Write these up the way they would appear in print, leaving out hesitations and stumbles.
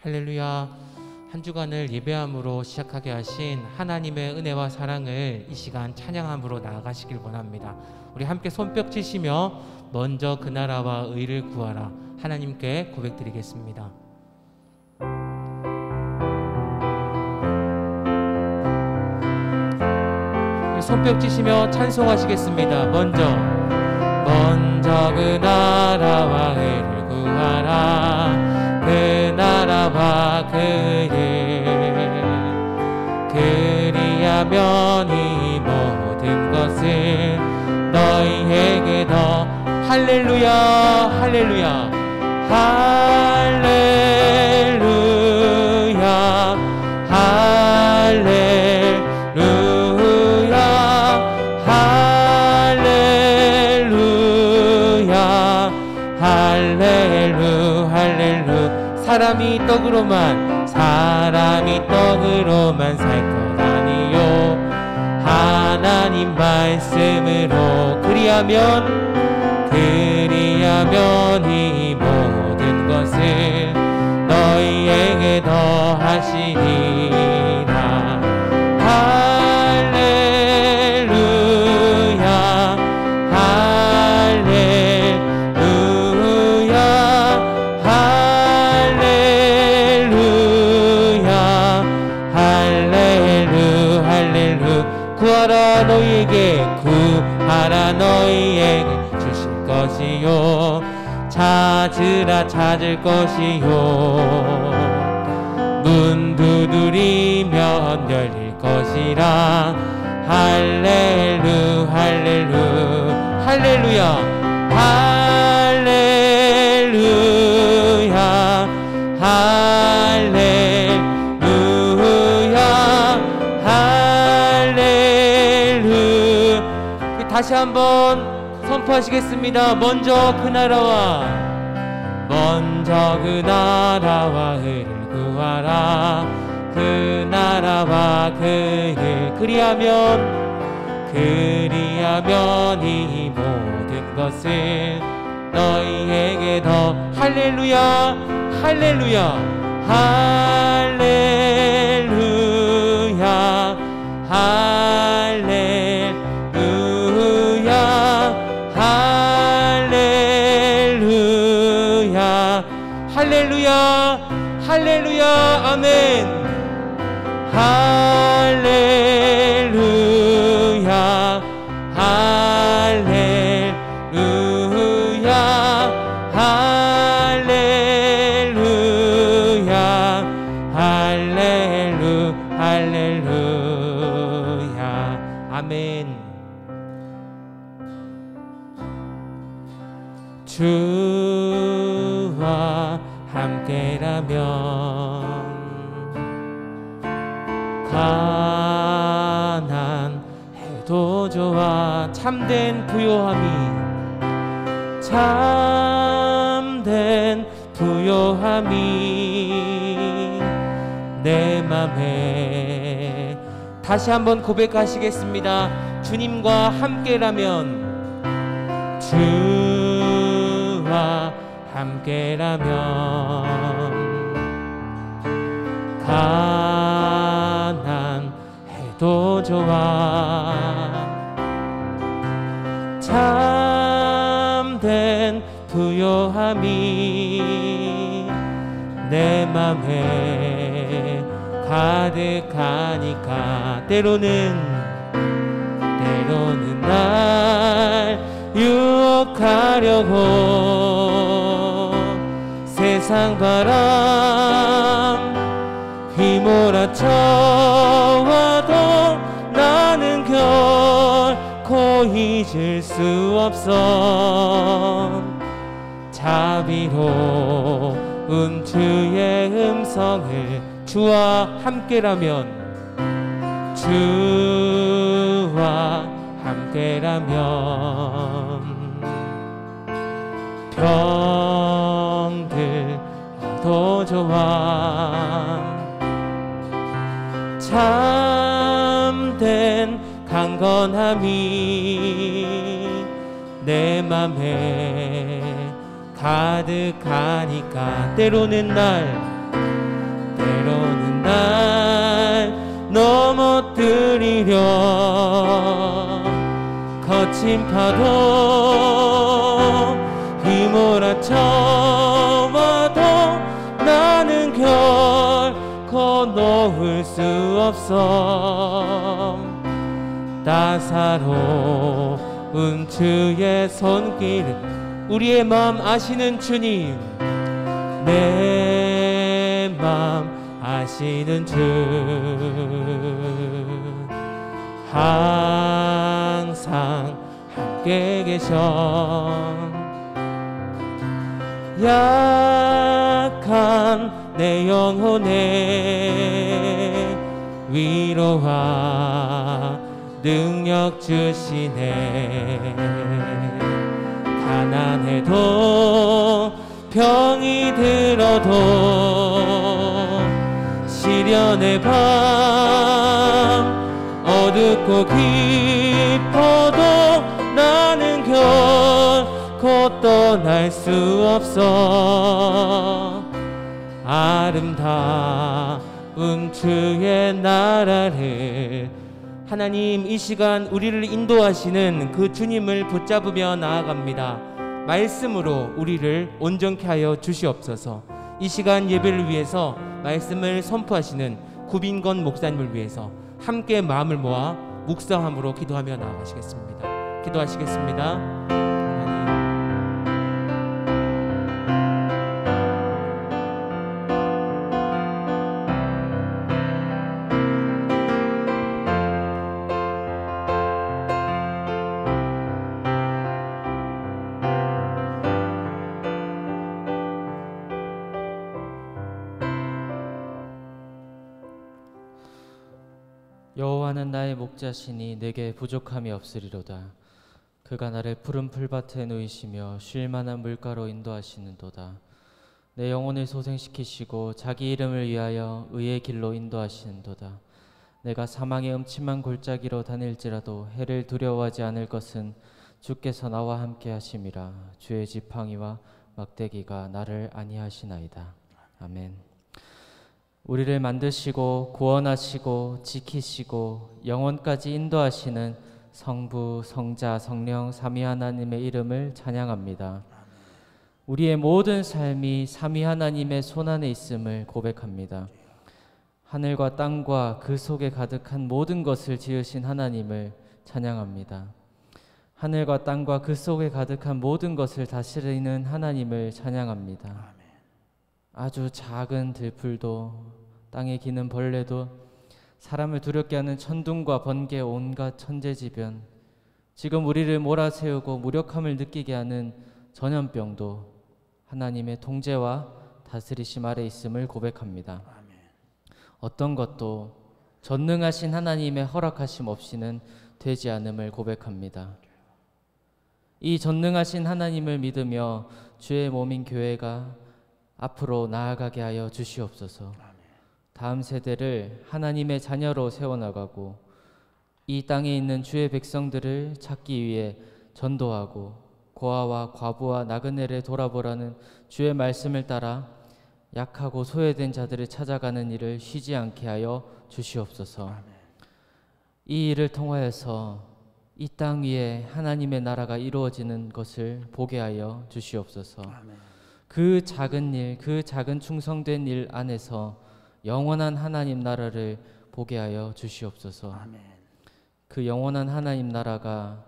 할렐루야. 한 주간을 예배함으로 시작하게 하신 하나님의 은혜와 사랑을 이 시간 찬양함으로 나아가시길 원합니다. 우리 함께 손뼉 치시며 먼저 그 나라와 의를 구하라 하나님께 고백드리겠습니다. 손뼉 치시며 찬송하시겠습니다. 먼저 그 나라와 의를 구하라. 그 나라와 그 일 그리하면 이 모든 것을 너희에게 더 할렐루야 할렐루야 할렐루야 할렐루야 할렐루야 할렐루 할렐루 사람이 떡으로만 살 것 아니요 하나님 말씀으로 그리하면 이 모든 것을 너희에게 더하시리라. 할렐루야 할렐루야 할렐루야 할렐루 할렐루 구하라 너희에게 주실 것이요 찾으라 찾을 것이요 문 두드리면 열릴 것이라. 할렐루 할렐루 할렐루야 할렐루야 할렐루야 할렐루 다시 한번 선포하시겠습니다. 먼저 그 나라와 의를 구하라. 그 나라와 그 일 그리하면 이 모든 것을 너희에게 더 할렐루야 할렐루야 할렐루야 할렐루야 할렐루야 할렐루야 할렐루야 아멘. 할렐루야 할렐루야 할렐루야 할렐루야 아멘. 주와 함께라면 가난해도 좋아. 참된 부요함이 내 맘에 다시 한번 고백하시겠습니다. 주님과 함께라면 주와 함께라면 가난해도 좋아. 참된 부요함이 내 맘에 가득하니까 때로는 날 유혹하려고 세상 바람 휘몰아쳐 와도 나는 결코 잊을 수 없어. 자비로운 주의 음성을 주와 함께라면 병들 더 좋아. 참된 강건함이 내 맘에 가득하니까 때로는 날 때로는 날 넘어뜨리려 거친 파도 휘몰아쳐 와도 나는 결코 놓을 수 없어. 따사로운 주의 손길, 우리의 마음 아시는 주님, 내 마음 아시는 주, 항상 함께 계셔. 약한 내 영혼에 위로와 능력 주시네. 가난해도 병이 들어도 시련의 밤 어둡고 깊어도 나는 결코 떠날 수 없어. 아름다운 주의 나라를, 하나님 이 시간 우리를 인도하시는 그 주님을 붙잡으며 나아갑니다. 말씀으로 우리를 온전케 하여 주시옵소서. 이 시간 예배를 위해서 말씀을 선포하시는 구빈건 목사님을 위해서 함께 마음을 모아 묵상함으로 기도하며 나아가시겠습니다. 기도하시겠습니다. 여호와는 나의 목자시니 내게 부족함이 없으리로다. 그가 나를 푸른 풀밭에 누이시며 쉴 만한 물가로 인도하시는도다. 내 영혼을 소생시키시고 자기 이름을 위하여 의의 길로 인도하시는도다. 내가 사망의 음침한 골짜기로 다닐지라도 해를 두려워하지 않을 것은 주께서 나와 함께 하심이라. 주의 지팡이와 막대기가 나를 안위하시나이다. 아멘. 우리를 만드시고 구원하시고 지키시고 영원까지 인도하시는 성부, 성자, 성령 삼위 하나님의 이름을 찬양합니다. 우리의 모든 삶이 삼위 하나님의 손안에 있음을 고백합니다. 하늘과 땅과 그 속에 가득한 모든 것을 지으신 하나님을 찬양합니다. 하늘과 땅과 그 속에 가득한 모든 것을 다스리는 하나님을 찬양합니다. 아주 작은 들풀도 땅에 기는 벌레도 사람을 두렵게 하는 천둥과 번개 온갖 천재지변, 지금 우리를 몰아세우고 무력함을 느끼게 하는 전염병도 하나님의 통제와 다스리심 아래 있음을 고백합니다. 어떤 것도 전능하신 하나님의 허락하심 없이는 되지 않음을 고백합니다. 이 전능하신 하나님을 믿으며 주의 몸인 교회가 앞으로 나아가게 하여 주시옵소서. 다음 세대를 하나님의 자녀로 세워나가고 이 땅에 있는 주의 백성들을 찾기 위해 전도하고 고아와 과부와 나그네를 돌아보라는 주의 말씀을 따라 약하고 소외된 자들을 찾아가는 일을 쉬지 않게 하여 주시옵소서. 이 일을 통하여서 이 땅 위에 하나님의 나라가 이루어지는 것을 보게 하여 주시옵소서. 그 작은 일, 그 작은 충성된 일 안에서 영원한 하나님 나라를 보게 하여 주시옵소서. 그 영원한 하나님 나라가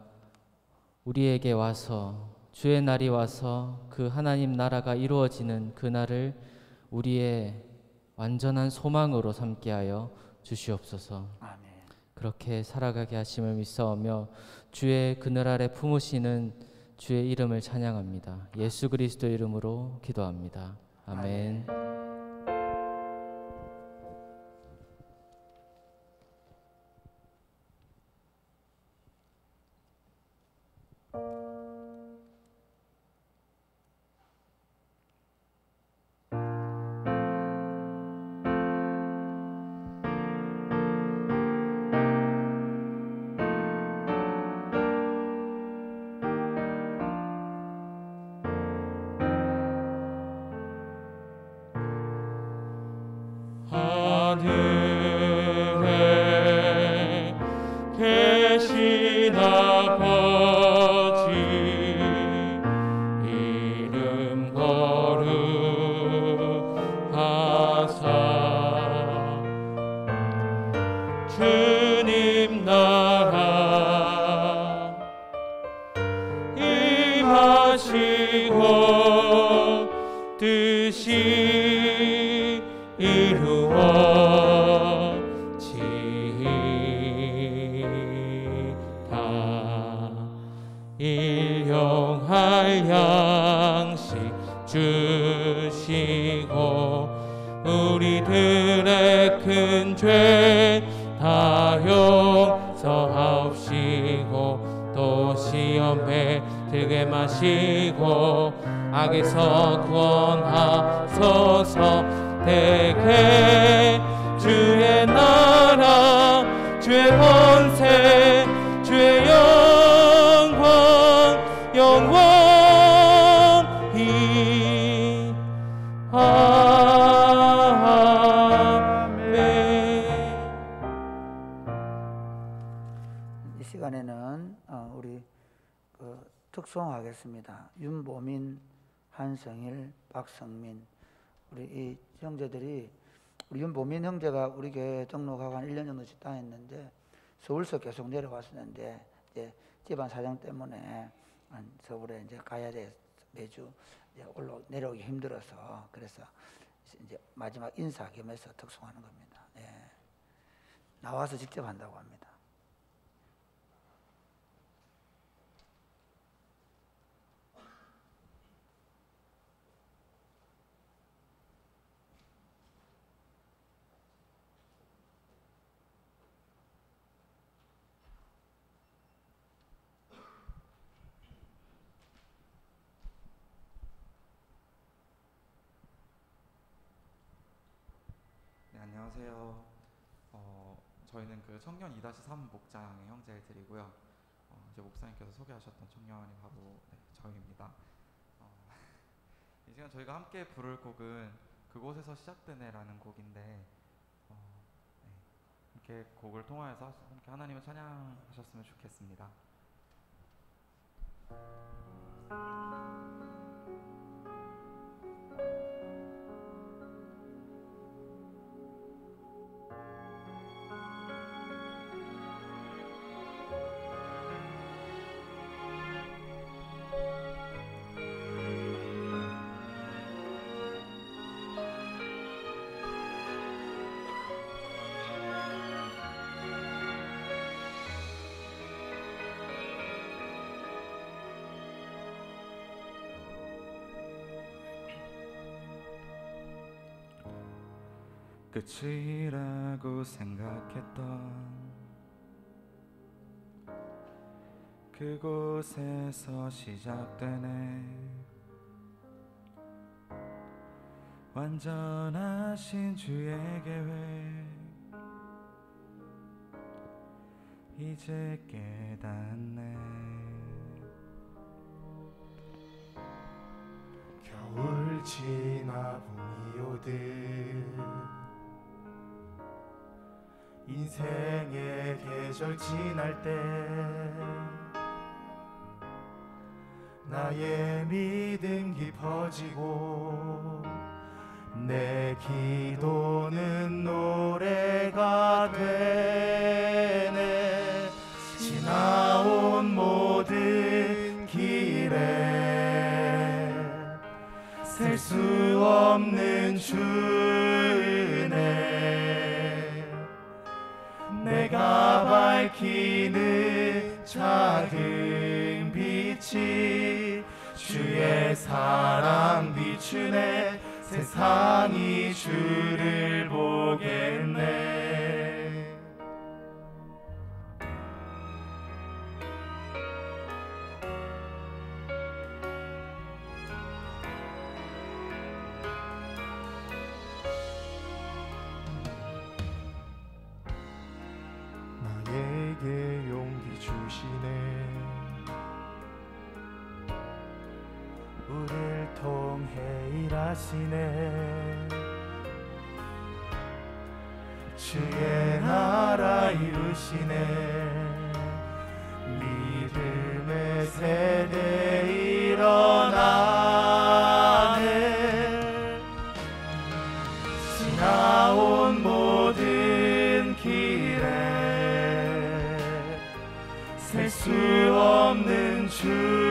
우리에게 와서, 주의 날이 와서 그 하나님 나라가 이루어지는 그 날을 우리의 완전한 소망으로 삼게 하여 주시옵소서. 그렇게 살아가게 하심을 믿사오며 주의 그늘 아래 품으시는 주의 이름을 찬양합니다. 예수 그리스도 이름으로 기도합니다. 아멘. 이루시고 뜻이 이루어지이다. 일용할 양식 주시고 우리들의 큰 죄 다 용서하옵시고 또 시험에 들게 마시고 악에서 구원하소서. 대개 주의 나라 주의 권세 주의 영광 영원히 이 시간에는 우리 특송하겠습니다. 윤보민, 한성일, 박성민 우리 이 형제들이 우리 윤보민 형제가 우리 교회 등록하고 한 1년 정도 있다 했는데 서울서 계속 내려왔었는데 이제 집안 사정 때문에 서울에 이제 가야 돼 매주 이제 내려오기 힘들어서 그래서 이제 마지막 인사 겸해서 특송하는 겁니다. 예. 나와서 직접 한다고 합니다. 네, 안녕하세요. 저희는 그 청년 2-3 목장의 형제들이고요. 이제 목사님께서 소개하셨던 청년이 바로 저희입니다. 이 시간 저희가 함께 부를 곡은 그곳에서 시작되네라는 곡인데 이렇게 곡을 통하여서 함께 하나님을 찬양하셨으면 좋겠습니다. 끝이라고 생각했던 그곳에서 시작되네. 완전하신 주의 계획 이제 깨닫네. 겨울 지나 봄이 오듯 인생의 계절 지날 때 나의 믿음 깊어지고 내 기도는 노래가 되네. 지나온 모든 길에 셀 수 없는 주은혜 내가 밝히는 작은 빛이 주의 사랑 비추네. 세상이 주를 보겠네. 나에게 용기 주시네. 우릴 통해 일하시네. 주의 나라 이루시네. 믿음의 세대 일어나네. 지나온 모든 길에 셀 수 없는 주네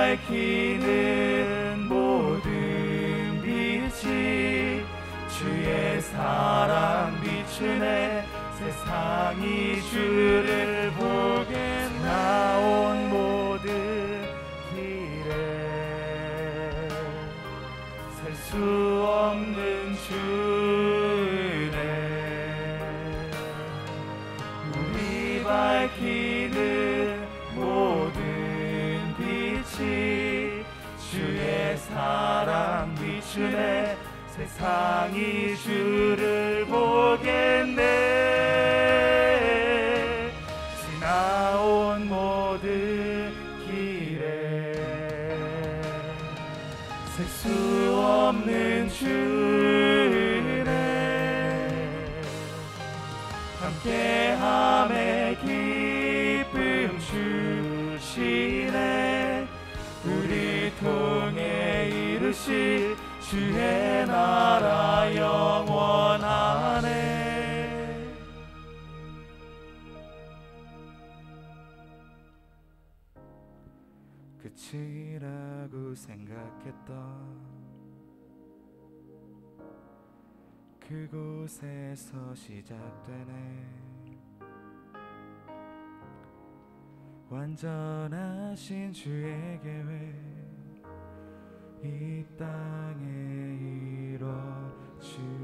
밝히는 모든 빛이 주의 사랑 비추네 세상이 주를 보게 나온 모든 길에 셀 수 없는 주네 우리 밝히는 모든 빛이 주의 사랑 비추네 세상이 주를 보겠네 지나온 모든 길에 셀 수 없는 주네 함께함에 기쁨 주시네 우리 통해 이루실 주의 나라 영원하네 끝이라고 생각했던 그곳에서 시작되네 완전하신 주의 계획 이 땅에 이뤄주시네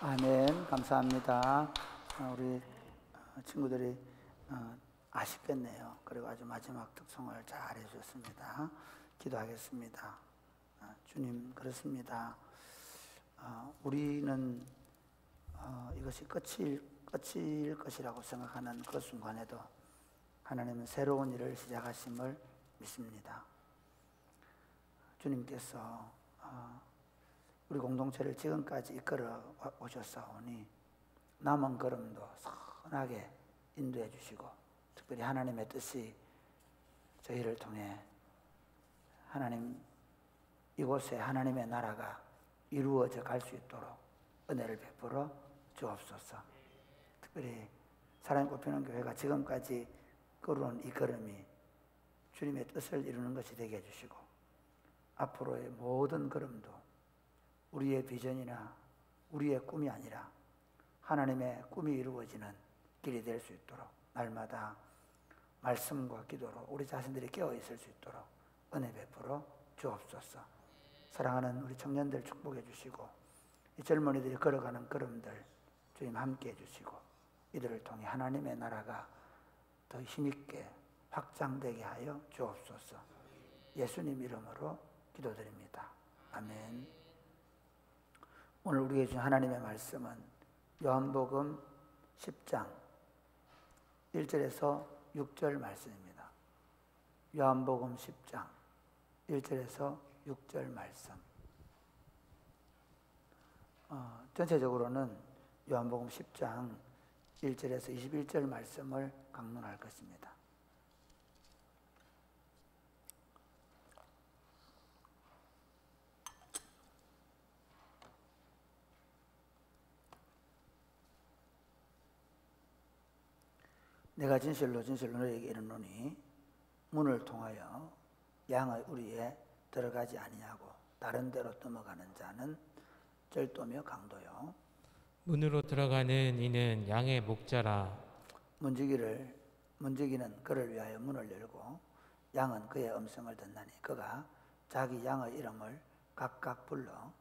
아멘. 감사합니다. 우리 친구들이 아쉽겠네요. 그리고 아주 마지막 특송을 잘 해주셨습니다. 기도하겠습니다. 주님, 그렇습니다. 우리는 이것이 끝일 것이라고 생각하는 그 순간에도 하나님은 새로운 일을 시작하심을 믿습니다. 주님께서 우리 공동체를 지금까지 이끌어 오셨사오니 남은 걸음도 선하게 인도해 주시고 특별히 하나님의 뜻이 저희를 통해 하나님 이곳에 하나님의 나라가 이루어져 갈 수 있도록 은혜를 베풀어 주옵소서. 특별히 사랑의 꽃피는 교회가 지금까지 걸어온 이 걸음이 주님의 뜻을 이루는 것이 되게 해주시고 앞으로의 모든 걸음도 우리의 비전이나 우리의 꿈이 아니라 하나님의 꿈이 이루어지는 길이 될 수 있도록 날마다 말씀과 기도로 우리 자신들이 깨어 있을 수 있도록 은혜 베풀어 주옵소서. 사랑하는 우리 청년들 축복해 주시고 이 젊은이들이 걸어가는 걸음들 주님 함께 해주시고 이들을 통해 하나님의 나라가 더 힘있게 확장되게 하여 주옵소서. 예수님 이름으로 기도드립니다. 아멘. 오늘 우리에게 주신 하나님의 말씀은 요한복음 10장 1절에서 6절 말씀입니다. 요한복음 10장 1절에서 6절 말씀. 전체적으로는 요한복음 10장 1절에서 21절 말씀을 강론할 것입니다. 내가 진실로 진실로 너에게 이르노니 문을 통하여 양의 우리에 들어가지 아니하고 다른 데로 넘어가는 자는 절도며 강도요 문으로 들어가는 이는 양의 목자라. 문지기는 그를 위하여 문을 열고 양은 그의 음성을 듣나니 그가 자기 양의 이름을 각각 불러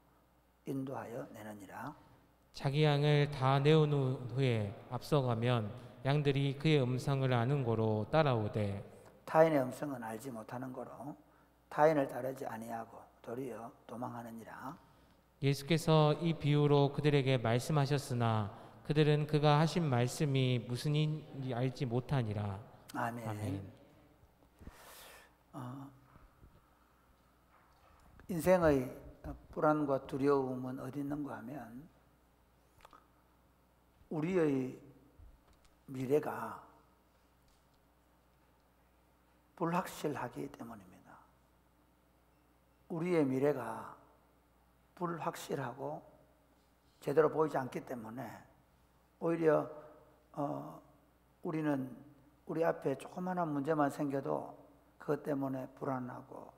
인도하여 내느니라. 자기 양을 다 내온 후에 앞서가면 양들이 그의 음성을 아는 고로 따라오되 타인의 음성은 알지 못하는 고로 타인을 따르지 아니하고 도리어 도망하느니라. 예수께서 이 비유로 그들에게 말씀하셨으나 그들은 그가 하신 말씀이 무슨인지 알지 못하니라. 아멘. 아멘. 인생의 불안과 두려움은 어디 있는가 하면 우리의 미래가 불확실하기 때문입니다. 우리의 미래가 불확실하고 제대로 보이지 않기 때문에 오히려 우리는 우리 앞에 조그마한 문제만 생겨도 그것 때문에 불안하고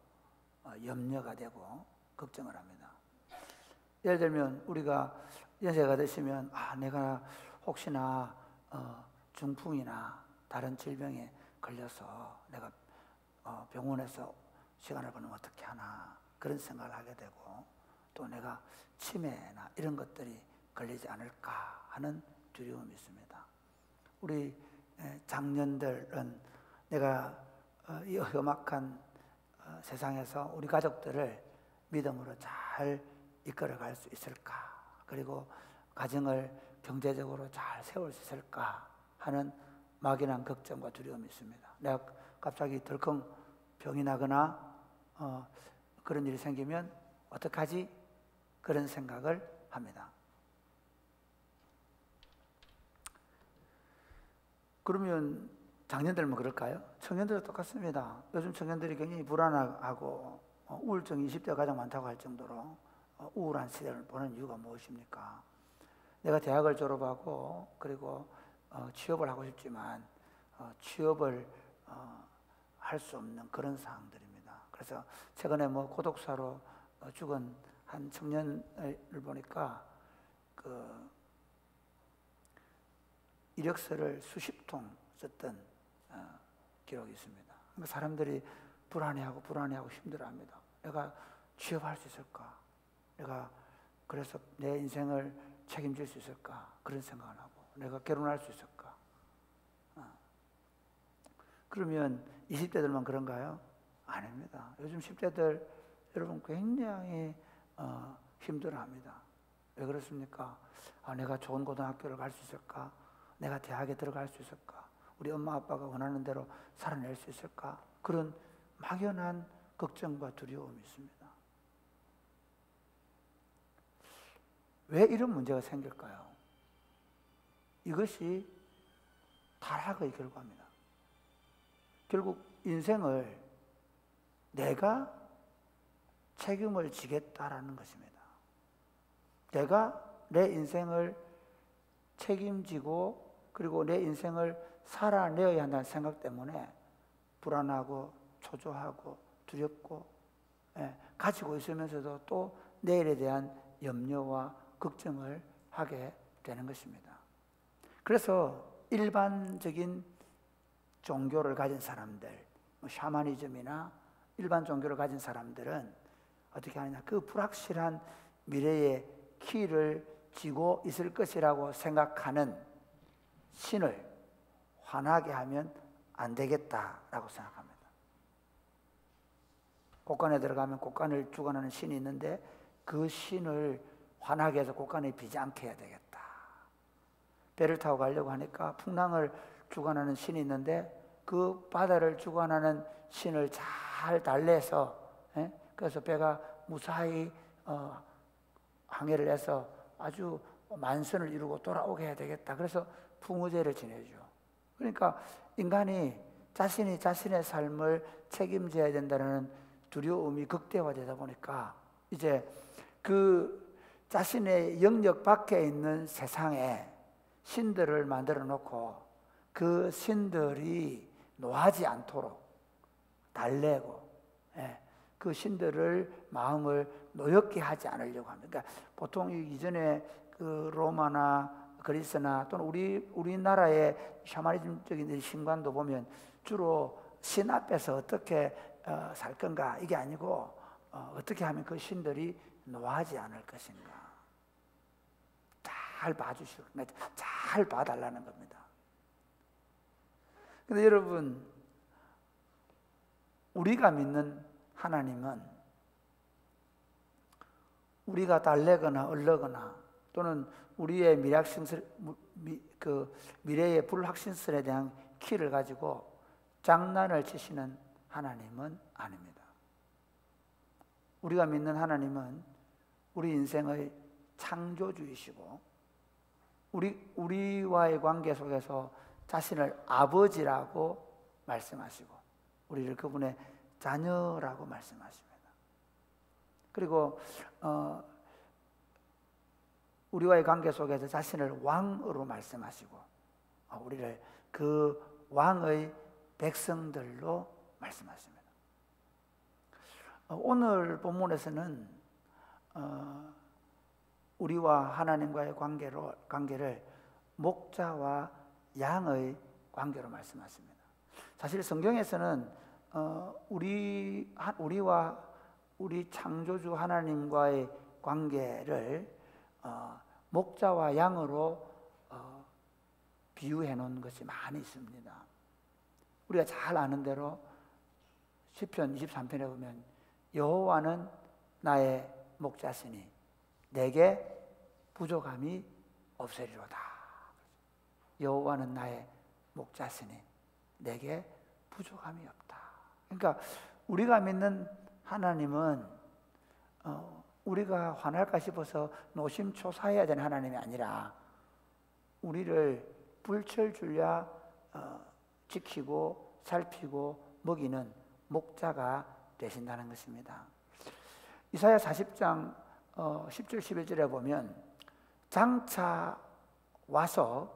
염려가 되고 걱정을 합니다. 예를 들면 우리가 연세가 드시면 내가 혹시나 중풍이나 다른 질병에 걸려서 내가 병원에서 시간을 보내면 어떻게 하나 그런 생각을 하게 되고, 또 내가 치매나 이런 것들이 걸리지 않을까 하는 두려움이 있습니다. 우리 장년들은 내가 이 험악한 세상에서 우리 가족들을 믿음으로 잘 이끌어갈 수 있을까, 그리고 가정을 경제적으로 잘 세울 수 있을까 하는 막연한 걱정과 두려움이 있습니다. 내가 갑자기 덜컹 병이 나거나 그런 일이 생기면 어떡하지? 그런 생각을 합니다. 그러면 장년들만 그럴까요? 청년들도 똑같습니다. 요즘 청년들이 굉장히 불안하고 우울증이 20대가 가장 많다고 할 정도로 우울한 시대를 보는 이유가 무엇입니까? 내가 대학을 졸업하고 그리고 취업을 하고 싶지만 취업을 할 수 없는 그런 상황들입니다. 그래서 최근에 고독사로 죽은 한 청년을 보니까 그 이력서를 수십 통 썼던 기록이 있습니다. 그러니까 사람들이 불안해하고 힘들어합니다. 내가 취업할 수 있을까? 내가 그래서 내 인생을 책임질 수 있을까? 그런 생각을 하고, 내가 결혼할 수 있을까? 그러면 20대들만 그런가요? 아닙니다. 요즘 10대들 여러분 굉장히 힘들어합니다. 왜 그렇습니까? 내가 좋은 고등학교를 갈 수 있을까? 내가 대학에 들어갈 수 있을까? 우리 엄마 아빠가 원하는 대로 살아낼 수 있을까? 그런 막연한 걱정과 두려움이 있습니다. 왜 이런 문제가 생길까요? 이것이 타락의 결과입니다. 결국 인생을 내가 책임을 지겠다라는 것입니다. 내가 내 인생을 책임지고 그리고 내 인생을 살아내어야 한다는 생각 때문에 불안하고 초조하고 두렵고 가지고 있으면서도 또 내일에 대한 염려와 걱정을 하게 되는 것입니다. 그래서 일반적인 종교를 가진 사람들, 샤머니즘이나 일반 종교를 가진 사람들은 어떻게 하느냐, 그 불확실한 미래의 키를 쥐고 있을 것이라고 생각하는 신을 화나게 하면 안 되겠다라고 생각합니다. 곳간에 들어가면 곳간을 주관하는 신이 있는데 그 신을 화나게 해서 곳간에 비지 않게 해야 되겠다. 배를 타고 가려고 하니까 풍랑을 주관하는 신이 있는데 그 바다를 주관하는 신을 잘 달래서 그래서 배가 무사히 항해를 해서 아주 만선을 이루고 돌아오게 해야 되겠다. 그래서 풍우제를 지내죠. 그러니까 인간이 자신이 자신의 삶을 책임져야 된다는 두려움이 극대화되다 보니까 이제 그 자신의 영역 밖에 있는 세상에 신들을 만들어 놓고 그 신들이 노하지 않도록 달래고 그 신들을 마음을 노엽게 하지 않으려고 합니다. 그러니까 보통 이전에 그 로마나 그리스나 또는 우리나라의 샤머니즘적인 신관도 보면 주로 신 앞에서 어떻게 살 건가 이게 아니고 어떻게 하면 그 신들이 노하지 않을 것인가 잘 봐주시고 잘 봐달라는 겁니다. 근데 여러분, 우리가 믿는 하나님은 우리가 달래거나 얼르거나 또는 우리의 미래의 불확실성에 대한 키를 가지고 장난을 치시는 하나님은 아닙니다. 우리가 믿는 하나님은 우리 인생의 창조주이시고 우리와의 관계 속에서 자신을 아버지라고 말씀하시고 우리를 그분의 자녀라고 말씀하십니다. 그리고 우리와의 관계 속에서 자신을 왕으로 말씀하시고 우리를 그 왕의 백성들로 말씀하십니다. 오늘 본문에서는 우리와 하나님과의 관계를 목자와 양의 관계로 말씀하십니다. 사실 성경에서는 우리와 우리 창조주 하나님과의 관계를 목자와 양으로 비유해 놓은 것이 많이 있습니다. 우리가 잘 아는 대로 시편 23편에 보면 여호와는 나의 목자시니 내게 부족함이 없으리로다. 여호와는 나의 목자시니 내게 부족함이 없다. 그러니까 우리가 믿는 하나님은 우리가 화날까 싶어서 노심초사해야 되는 하나님이 아니라 우리를 불철주야 지키고 살피고 먹이는 목자가 되신다는 것입니다. 이사야 40장 10절 11절에 보면 장차 와서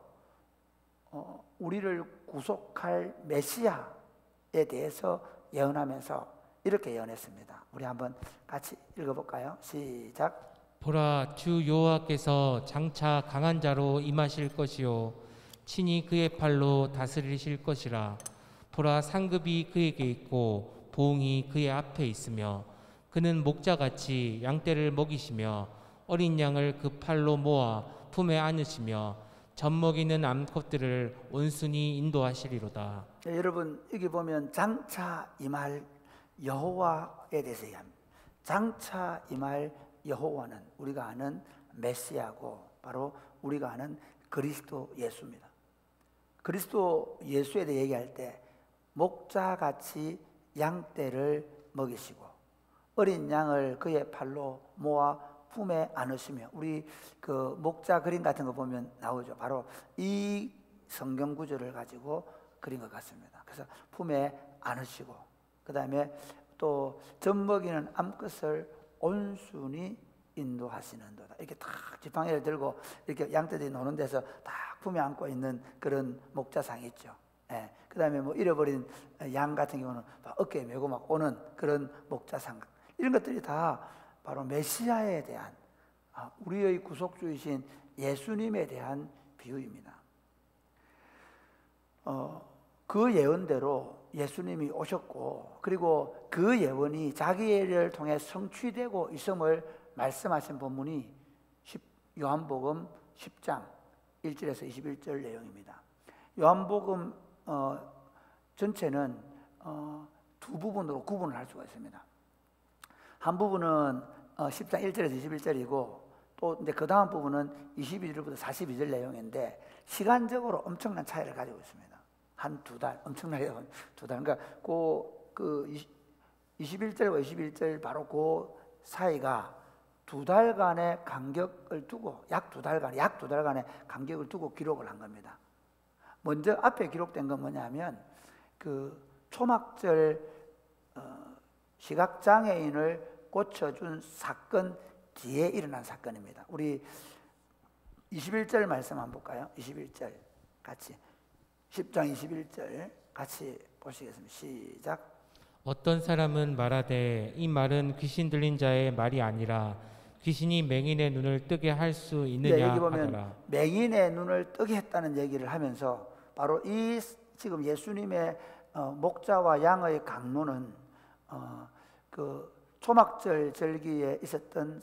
우리를 구속할 메시아에 대해서 예언하면서 이렇게 예언했습니다. 우리 한번 같이 읽어볼까요? 시작. 보라, 주 여호와께서 장차 강한 자로 임하실 것이요 친히 그의 팔로 다스리실 것이라. 보라, 상급이 그에게 있고 보응이 그의 앞에 있으며 그는 목자같이 양떼를 먹이시며 어린 양을 그 팔로 모아 품에 안으시며 젖먹이는 암컷들을 온순히 인도하시리로다. 네, 여러분 여기 보면 장차 임할 여호와에 대해서 얘기합니다. 장차 임할 여호와는 우리가 아는 메시아고 바로 우리가 아는 그리스도 예수입니다. 그리스도 예수에 대해 얘기할 때 목자같이 양떼를 먹이시고 어린 양을 그의 팔로 모아 품에 안으시며, 우리 그 목자 그림 같은 거 보면 나오죠. 바로 이 성경 구절을 가지고 그린 것 같습니다. 그래서 품에 안으시고 그 다음에 또 젖먹이는 암컷을 온순히 인도하시는도다. 이렇게 딱 지팡이를 들고 이렇게 양떼들이 노는 데서 딱 품에 안고 있는 그런 목자상이 있죠. 예. 그 다음에 뭐 잃어버린 양 같은 경우는 어깨에 메고 막 오는 그런 목자상, 이런 것들이 다 바로 메시아에 대한 우리의 구속주이신 예수님에 대한 비유입니다. 그 예언대로 예수님이 오셨고, 그리고 그 예언이 자기를 통해 성취되고 있음을 말씀하신 본문이 요한복음 10장 1절에서 21절 내용입니다. 요한복음 전체는 두 부분으로 구분을 할 수가 있습니다. 한 부분은 10장 1절에서 21절이고 또 이제 그 다음 부분은 22절부터 42절 내용인데 시간적으로 엄청난 차이를 가지고 있습니다. 한 두 달, 엄청나게 두 달. 그러니까 그 21절과 21절 바로 그 사이가 두 달간의 간격을 두고 약 두 달간의 간격을 두고 기록을 한 겁니다. 먼저 앞에 기록된 건 뭐냐면 그 초막절 시각장애인을 고쳐준 사건 뒤에 일어난 사건입니다. 우리 21절 말씀 한번 볼까요? 21절 같이 10장 21절 같이 보시겠습니다. 시작. 어떤 사람은 말하되 이 말은 귀신 들린 자의 말이 아니라 귀신이 맹인의 눈을 뜨게 할 수 있느냐 여기 보면 하더라. 맹인의 눈을 뜨게 했다는 얘기를 하면서 바로 이 지금 예수님의 목자와 양의 강론은 그 초막절 절기에 있었던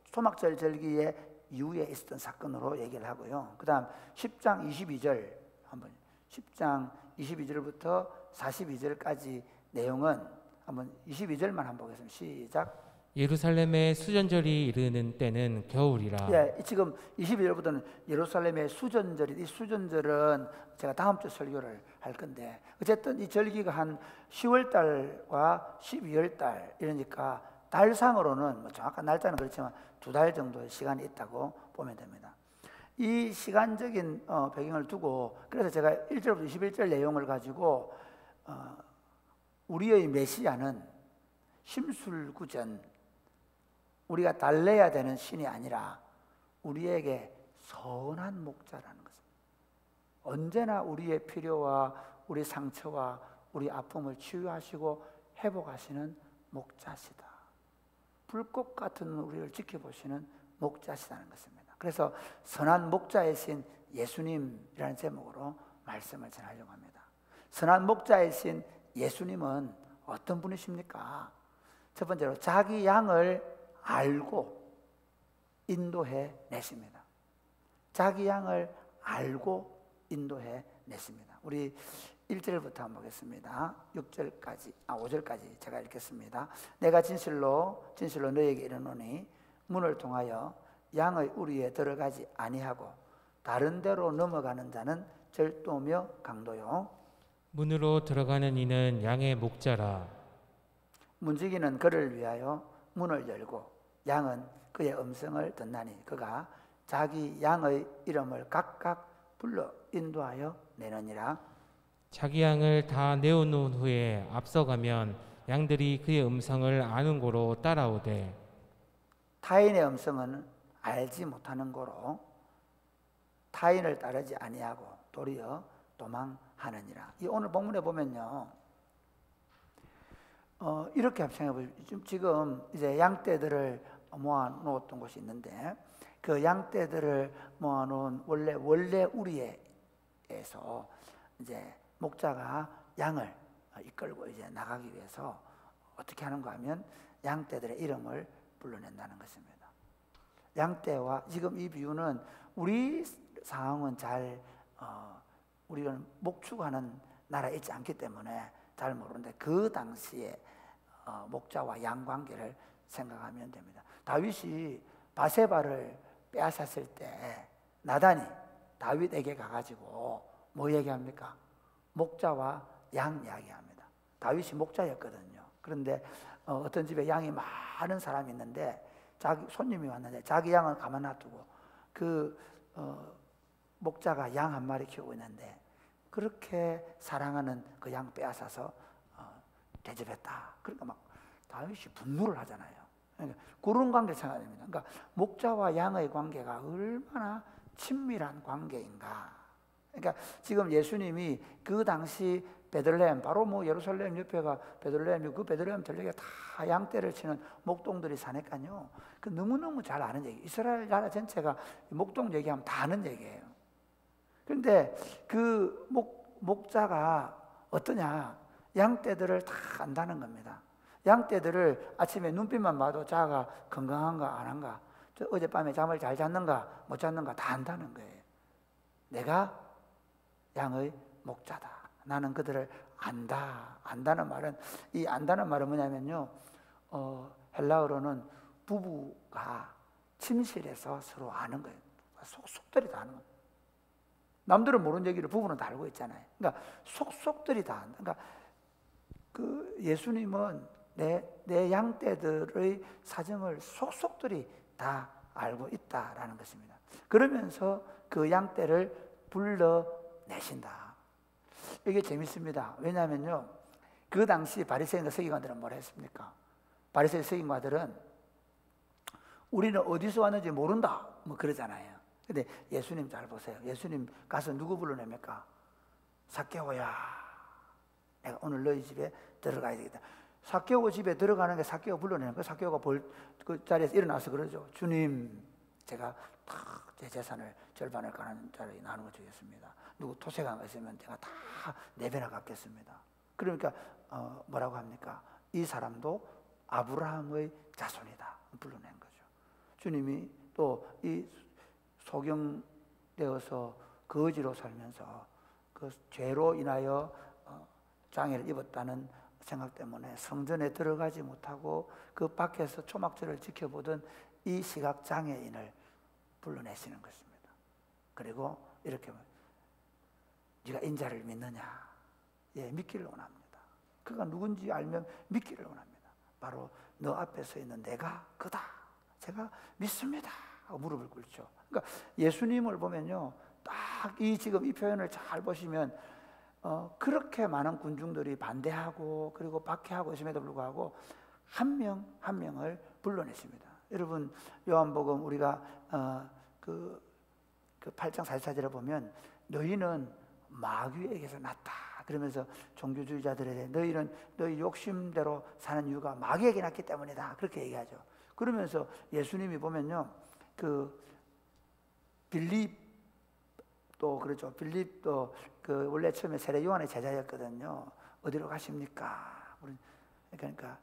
초막절 절기의 이후에 있었던 사건으로 얘기를 하고요. 그 다음 10장 22절 한번 10장 22절부터 42절까지 내용은 한번 22절만 한번 보겠습니다. 시작. 예루살렘의 수전절이 이르는 때는 겨울이라. 예, 지금 22절부터는 예루살렘의 수전절이, 이 수전절은 제가 다음 주 설교를 할 건데 어쨌든 이 절기가 한 10월 달과 12월 달 이러니까 달상으로는 뭐 정확한 날짜는 그렇지만 두 달 정도의 시간이 있다고 보면 됩니다. 이 시간적인 배경을 두고 그래서 제가 1절부터 21절 내용을 가지고 우리의 메시아는 심술구전, 우리가 달래야 되는 신이 아니라 우리에게 선한 목자라는 것입니다. 언제나 우리의 필요와 우리 상처와 우리 아픔을 치유하시고 회복하시는 목자시다. 불꽃 같은 우리를 지켜보시는 목자시다는 것입니다. 그래서 선한 목자이신 예수님이라는 제목으로 말씀을 전하려고 합니다. 선한 목자이신 예수님은 어떤 분이십니까? 첫 번째로 자기 양을 알고 인도해 내십니다. 자기 양을 알고 인도해 내십니다. 우리 1절부터 한번 보겠습니다. 5절까지 제가 읽겠습니다. 내가 진실로 너희에게 이르노니 문을 통하여 양의 우리에 들어가지 아니하고 다른 데로 넘어가는 자는 절도며 강도요. 문으로 들어가는 이는 양의 목자라. 문지기는 그를 위하여 문을 열고 양은 그의 음성을 듣나니 그가 자기 양의 이름을 각각 불러 인도하여 내느니라. 자기 양을 다 내어놓은 후에 앞서가면 양들이 그의 음성을 아는 고로 따라오되 타인의 음성은 알지 못하는 고로 타인을 따르지 아니하고 도리어 도망하느니라. 이 오늘 본문에 보면요, 이렇게 생각해 보시죠. 지금 이제 양떼들을 모아놓았던 곳이 있는데 그 양떼들을 모아놓은 원래 우리에서 이제 목자가 양을 이끌고 이제 나가기 위해서 어떻게 하는가 하면 양떼들의 이름을 불러낸다는 것입니다. 양떼와 지금 이 비유는 우리 상황은 잘 우리가 목축하는 나라에 있지 않기 때문에 잘 모르는데 그 당시에 목자와 양 관계를 생각하면 됩니다. 다윗이 바세바를 빼앗았을 때 나단이 다윗에게 가가지고 뭐 얘기합니까? 목자와 양 이야기합니다. 다윗이 목자였거든요. 그런데 어떤 집에 양이 많은 사람이 있는데 자기 손님이 왔는데 자기 양을 가만 놔두고 그 목자가 양 한 마리 키우고 있는데 그렇게 사랑하는 그 양 빼앗아서 대접했다. 그러니까 막 다윗이 분노를 하잖아요. 그러니까 그런 관계를 생각합니다. 그러니까 목자와 양의 관계가 얼마나 친밀한 관계인가. 그러니까 지금 예수님이 그 당시 베들레헴, 바로 뭐 예루살렘 옆에가 베들레헴이고 그 베들레헴 전역에 다 양떼를 치는 목동들이 사니까요. 그 너무너무 잘 아는 얘기. 이스라엘 나라 전체가 목동 얘기하면 다 아는 얘기예요. 그런데 그 목자가 어떠냐? 양떼들을 다 안다는 겁니다. 양떼들을 아침에 눈빛만 봐도 자가 건강한가 안 한가, 어젯밤에 잠을 잘 잤는가 못 잤는가 다 안다는 거예요. 내가 양의 목자다. 나는 그들을 안다. 안다는 말은, 이 안다는 말은 뭐냐면요, 헬라어로는 부부가 침실에서 서로 아는 거예요. 속속들이 다 아는 거예요. 남들은 모르는 얘기를 부부는 다 알고 있잖아요. 그러니까 속속들이 다 안다. 그러니까 그 예수님은 내 양떼들의 사정을 속속들이 다 알고 있다라는 것입니다. 그러면서 그 양떼를 불러내신다. 이게 재밌습니다. 왜냐하면요, 그 당시 바리새인과 서기관들은 뭐라 했습니까? 바리새인 서기관들은 우리는 어디서 왔는지 모른다 뭐 그러잖아요. 근데 예수님 잘 보세요. 예수님 가서 누구 불러냅니까? 삭개오야, 내가 오늘 너희 집에 들어가야 되겠다. 삭개오 집에 들어가는 게 삭개오 불러내는 거예요. 삭개오가 그 자리에서 일어나서 그러죠. 주님, 제가 다 제 재산을 절반을 가는 자리에 나누어 주겠습니다. 누구 토색한 거 있으면 제가 다 내배나 갚겠습니다. 그러니까 뭐라고 합니까? 이 사람도 아브라함의 자손이다 불러낸 거죠. 주님이 또 이 소경되어서 거지로 살면서 그 죄로 인하여 장애를 입었다는 생각 때문에 성전에 들어가지 못하고 그 밖에서 초막절을 지켜보던 이 시각장애인을 불러내시는 것입니다. 그리고 이렇게 네가 인자를 믿느냐? 예, 믿기를 원합니다. 그가 누군지 알면 믿기를 원합니다. 바로 너 앞에 서 있는 내가 그다. 제가 믿습니다. 하고 무릎을 꿇죠. 그러니까 예수님을 보면요, 딱 지금 이 표현을 잘 보시면 그렇게 많은 군중들이 반대하고 그리고 박해하고 있음에도 불구하고 한 명 한 명을 불러내십니다. 여러분, 요한복음 우리가 그 8장 44절에 보면 너희는 마귀에게서 났다 그러면서 종교주의자들에 대해 너희는 너희 욕심대로 사는 이유가 마귀에게 났기 때문이다 그렇게 얘기하죠. 그러면서 예수님이 보면요, 그 빌립도 그렇죠. 빌립도 그 원래 처음에 세례 요한의 제자였거든요. 어디로 가십니까? 그러니까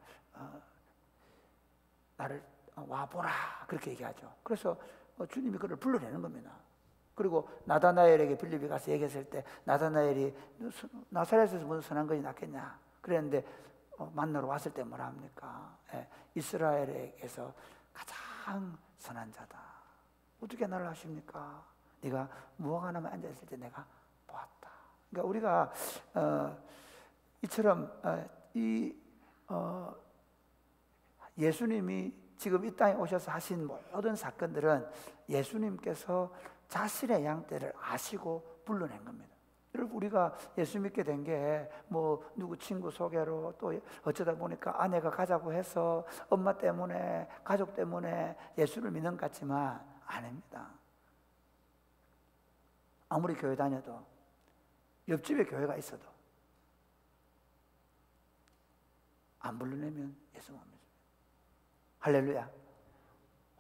나를 와보라 그렇게 얘기하죠. 그래서 주님이 그를 불러내는 겁니다. 그리고 나다나엘에게 빌립이 가서 얘기했을 때 나다나엘이 나사렛에서 무슨 선한 것이 낫겠냐 그랬는데 만나러 왔을 때 뭐라 합니까? 이스라엘에게서 가장 선한 자다. 어떻게 나를 아십니까? 네가 무화과 하나만 앉아있을 때 내가 보았다. 그러니까 우리가 이처럼 예수님이 지금 이 땅에 오셔서 하신 모든 사건들은 예수님께서 자신의 양떼를 아시고 불러낸 겁니다. 여러분 우리가 예수 믿게 된 게 뭐 누구 친구 소개로 또 어쩌다 보니까 아내가 가자고 해서 엄마 때문에 가족 때문에 예수를 믿는 것 같지만 아닙니다. 아무리 교회 다녀도 옆집에 교회가 있어도 안 불러내면 예수 못 믿습니다. 할렐루야.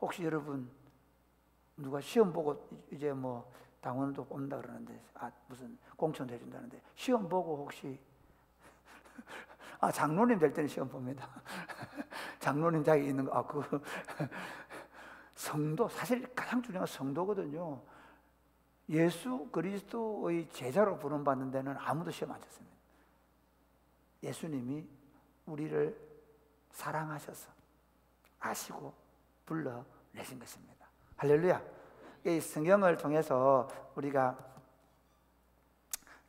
혹시 여러분 누가 시험 보고 이제 뭐 당원도 뽑는다 그러는데 무슨 공천도 해준다는데 시험 보고 혹시 장로님 될 때는 시험 봅니다. 장로님 자기 있는 거 성도 사실 가장 중요한 건 성도거든요. 예수 그리스도의 제자로 부름받는 데는 아무도 시험 안 쳤습니다. 예수님이 우리를 사랑하셔서 아시고 불러내신 것입니다. 할렐루야. 이 성경을 통해서 우리가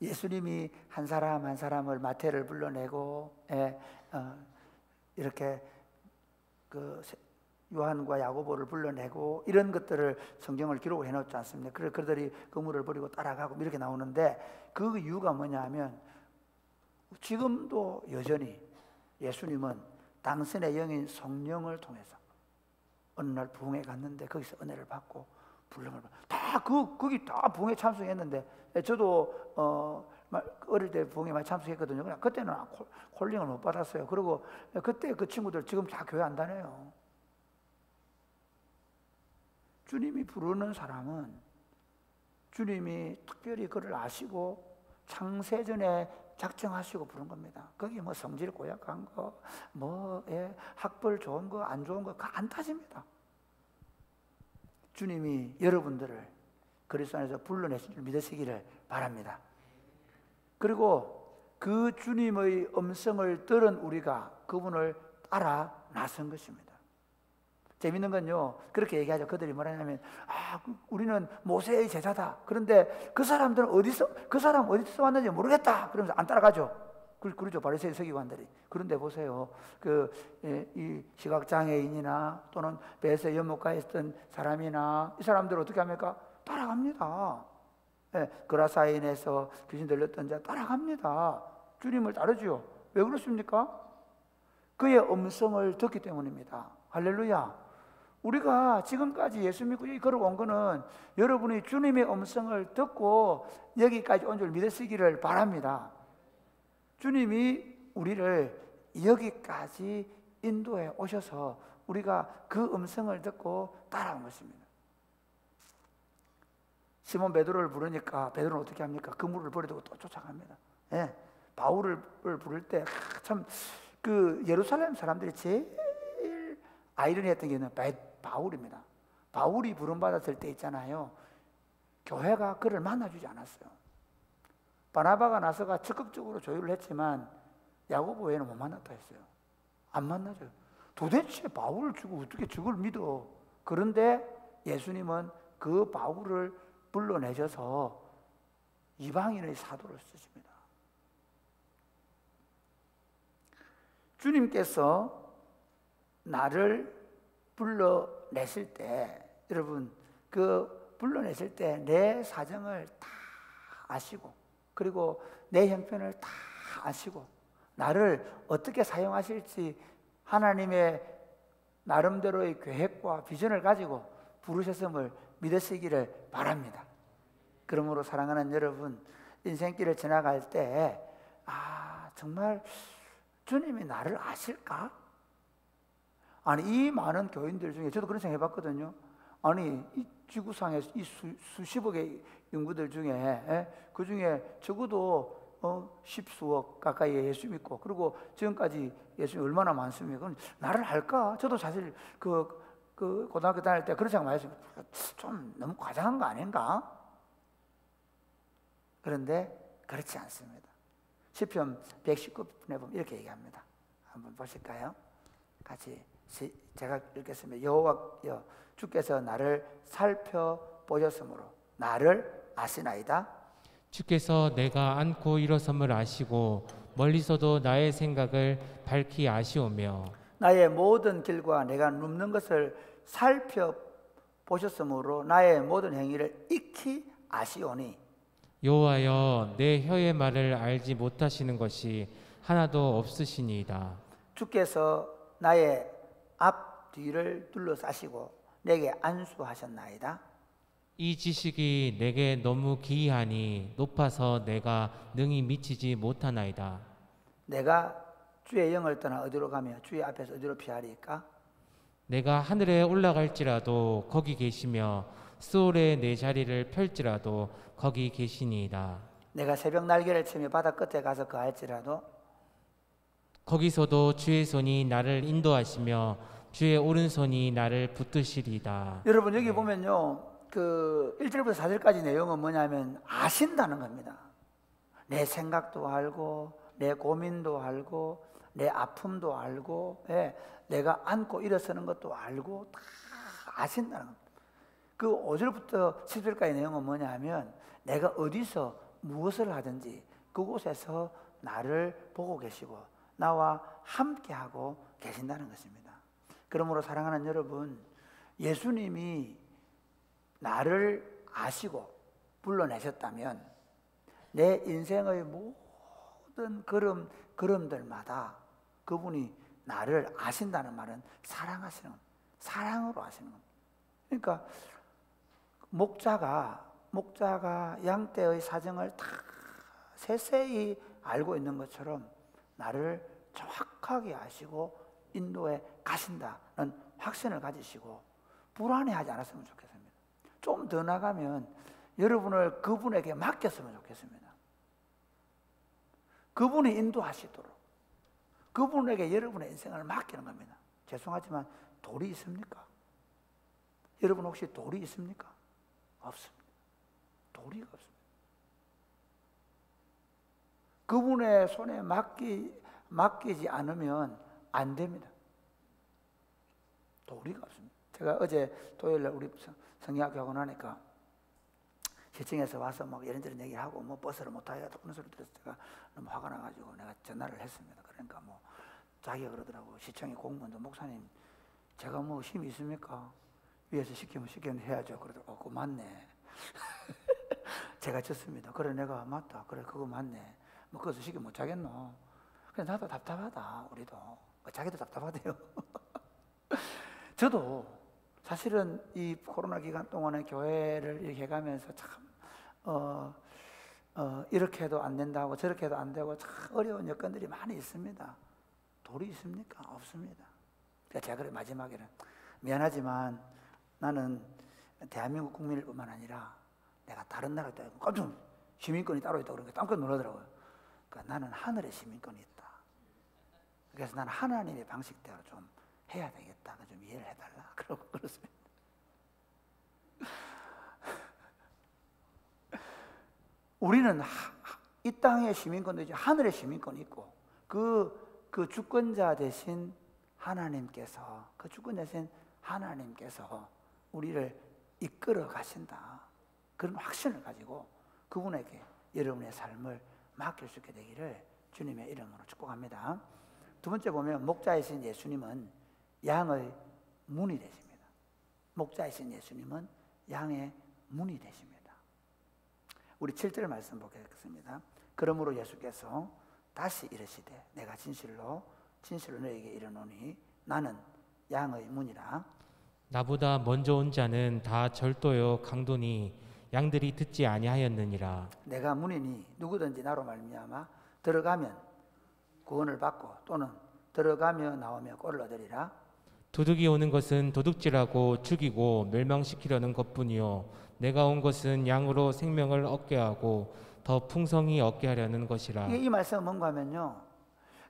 예수님이 한 사람 한 사람을 마태를 불러내고 이렇게 그 요한과 야고보를 불러내고 이런 것들을 성경을 기록을 해놓지 않습니까? 그들이 그물을 버리고 따라가고 이렇게 나오는데 그 이유가 뭐냐 하면 지금도 여전히 예수님은 당신의 영인 성령을 통해서 어느 날 부흥회 갔는데 거기서 은혜를 받고 불름을 거기 다 부흥회 참석했는데 저도 어릴 때 부흥회 많이 참석했거든요. 그냥 그때는 콜링을 못 받았어요. 그리고 그때 그 친구들 지금 다 교회 안 다녀요. 주님이 부르는 사람은 주님이 특별히 그를 아시고 창세전에 작정하시고 부른 겁니다. 거기 뭐 성질 고약한 거, 학벌 좋은 거, 안 좋은 거 안 따집니다. 주님이 여러분들을 그리스도 안에서 불러내신 줄 믿으시기를 바랍니다. 그리고 그 주님의 음성을 들은 우리가 그분을 따라 나선 것입니다. 재밌는 건요, 그렇게 얘기하죠. 그들이 뭐라냐면 우리는 모세의 제자다. 그런데 그 사람들은 그 사람 어디서 왔는지 모르겠다. 그러면서 안 따라가죠. 그러죠. 바리새인 서기관들이. 그런데 보세요. 이 시각장애인이나 또는 벳의 연못가에 있던 사람이나 이 사람들 어떻게 합니까? 따라갑니다. 그라사인에서 귀신 들렸던 자 따라갑니다. 주님을 따르죠. 왜 그렇습니까? 그의 음성을 듣기 때문입니다. 할렐루야. 우리가 지금까지 예수 믿고 여기 걸어온 거는 여러분이 주님의 음성을 듣고 여기까지 온 줄 믿으시기를 바랍니다. 주님이 우리를 여기까지 인도해 오셔서 우리가 그 음성을 듣고 따라온 것입니다. 시몬 베드로를 부르니까 베드로는 어떻게 합니까? 그물을 버리고 또 쫓아갑니다. 바울을 부를 때 참 그 예루살렘 사람들이 제일 아이러니했던 게 바울입니다. 바울이 부름받았을 때 있잖아요. 교회가 그를 만나주지 않았어요. 바나바가 나서가 적극적으로 조율을 했지만 야고보 외에는 못 만났다 했어요. 안 만나죠. 도대체 바울을 주고 어떻게 저걸 믿어? 그런데 예수님은 그 바울을 불러내셔서 이방인의 사도를 쓰십니다. 주님께서 나를 불러내실 때 여러분 그 불러내실 때 내 사정을 다 아시고 그리고 내 형편을 다 아시고 나를 어떻게 사용하실지 하나님의 나름대로의 계획과 비전을 가지고 부르셨음을 믿으시기를 바랍니다. 그러므로 사랑하는 여러분, 인생길을 지나갈 때 정말 주님이 나를 아실까? 아니, 이 많은 교인들 중에 저도 그런 생각 해봤거든요. 아니, 이 지구상에 이 수십억의 인구들 중에 그 중에 적어도 십수억 가까이 예수 믿고, 그리고 지금까지 예수님이 얼마나 많습니까? 그럼 나를 알까? 저도 사실 그 고등학교 다닐 때 그런 생각 많이 했어요. 좀 너무 과장한 거 아닌가? 그런데 그렇지 않습니다. 시편 119편에 보면 이렇게 얘기합니다. 한번 보실까요? 같이 제가 읽겠습니다. 여호와여, 주께서 나를 살펴보셨으므로 나를 아시나이다. 주께서 내가 앉고 일어섬을 아시고 멀리서도 나의 생각을 밝히 아시오며 나의 모든 길과 내가 눕는 것을 살펴보셨으므로 나의 모든 행위를 익히 아시오니. 여호와여, 내 혀의 말을 알지 못하시는 것이 하나도 없으시니이다. 주께서 나의 앞 뒤를 둘러싸시고 내게 안수하셨나이다. 이 지식이 내게 너무 기이하니 높아서 내가 능히 미치지 못하나이다. 내가 주의 영을 떠나 어디로 가며 주의 앞에서 어디로 피하리까? 내가 하늘에 올라갈지라도 거기 계시며 스올에 내 자리를 펼지라도 거기 계시니이다. 내가 새벽 날개를 치며 바다 끝에 가서 거할지라도 거기서도 주의 손이 나를 인도하시며 주의 오른손이 나를 붙드시리이다. 여러분, 여기 보면요, 그 1절부터 4절까지 내용은 뭐냐면 아신다는 겁니다. 내 생각도 알고 내 고민도 알고 내 아픔도 알고, 내가 앉고 일어서는 것도 알고 다 아신다는 겁니다. 그 5절부터 10절까지 내용은 뭐냐면 내가 어디서 무엇을 하든지 그곳에서 나를 보고 계시고 나와 함께하고 계신다는 것입니다. 그러므로 사랑하는 여러분, 예수님이 나를 아시고 불러내셨다면 내 인생의 모든 걸음들마다 그분이 나를 아신다는 말은 사랑하시는 겁니다. 사랑으로 아시는 겁니다. 그러니까 목자가 양떼의 사정을 다 세세히 알고 있는 것처럼 나를 정확하게 아시고 인도에 가신다는 확신을 가지시고 불안해하지 않았으면 좋겠습니다. 좀 더 나가면 여러분을 그분에게 맡겼으면 좋겠습니다. 그분이 인도하시도록 그분에게 여러분의 인생을 맡기는 겁니다. 죄송하지만 돌이 있습니까? 여러분 혹시 돌이 있습니까? 없습니다. 도리가 없습니다. 그분의 손에 맡기지 않으면 안 됩니다. 도리가 없습니다. 제가 어제 토요일날 우리 성경학교 하고 나니까 시청에서 와서 막 이런저런 얘기하고 뭐 버스를 못 타겠다 그런 소리 들어서 제가 너무 화가 나가지고 내가 전화를 했습니다. 그러니까 뭐 자기가 그러더라고. 시청의 공무원도 목사님 제가 뭐 힘이 있습니까? 위에서 시키면 해야죠. 그러더라고. 그거 맞네. 제가 졌습니다. 그래 내가 맞다. 그래 그거 맞네. 뭐 그것도 시키면 못 자겠노. 그래 나도 답답하다. 우리도 자기도 답답하대요. 저도 사실은 이 코로나 기간 동안에 교회를 이렇게 해가면서 참 이렇게 해도 안 된다고 저렇게 해도 안 되고 참 어려운 여건들이 많이 있습니다. 돌이 있습니까? 없습니다. 그러니까 제가 그래 마지막에는 미안하지만 나는 대한민국 국민일 뿐만 아니라 내가 다른 나라도 깜짝 시민권이 따로 있다고 그러니까 깜짝 놀라더라고요. 그러니까 나는 하늘의 시민권이 있다. 그래서 나는 하나님의 방식대로 좀 해야 되겠다. 좀 이해를 해달라. 그러고 그렇습니다. 우리는 이 땅의 시민권도 있지 하늘의 시민권이 있고 그 주권자 대신 하나님께서 그 주권자 대신 하나님께서 우리를 이끌어 가신다. 그런 확신을 가지고 그분에게 여러분의 삶을 맡길 수 있게 되기를 주님의 이름으로 축복합니다. 두 번째 보면 목자이신 예수님은 양의 문이 되십니다. 목자이신 예수님은 양의 문이 되십니다. 우리 7절 말씀 보겠습니다. 그러므로 예수께서 다시 이르시되 내가 진실로 너에게 이르노니 나는 양의 문이라. 나보다 먼저 온 자는 다 절도요 강도니 양들이 듣지 아니하였느니라. 내가 문이니 누구든지 나로 말미암아 들어가면 구원을 받고 또는 들어가며 나오며 꼴을 얻으리라. 도둑이 오는 것은 도둑질하고 죽이고 멸망시키려는 것뿐이요 내가 온 것은 양으로 생명을 얻게 하고 더 풍성히 얻게 하려는 것이라. 이 말씀은 뭔가 하면요,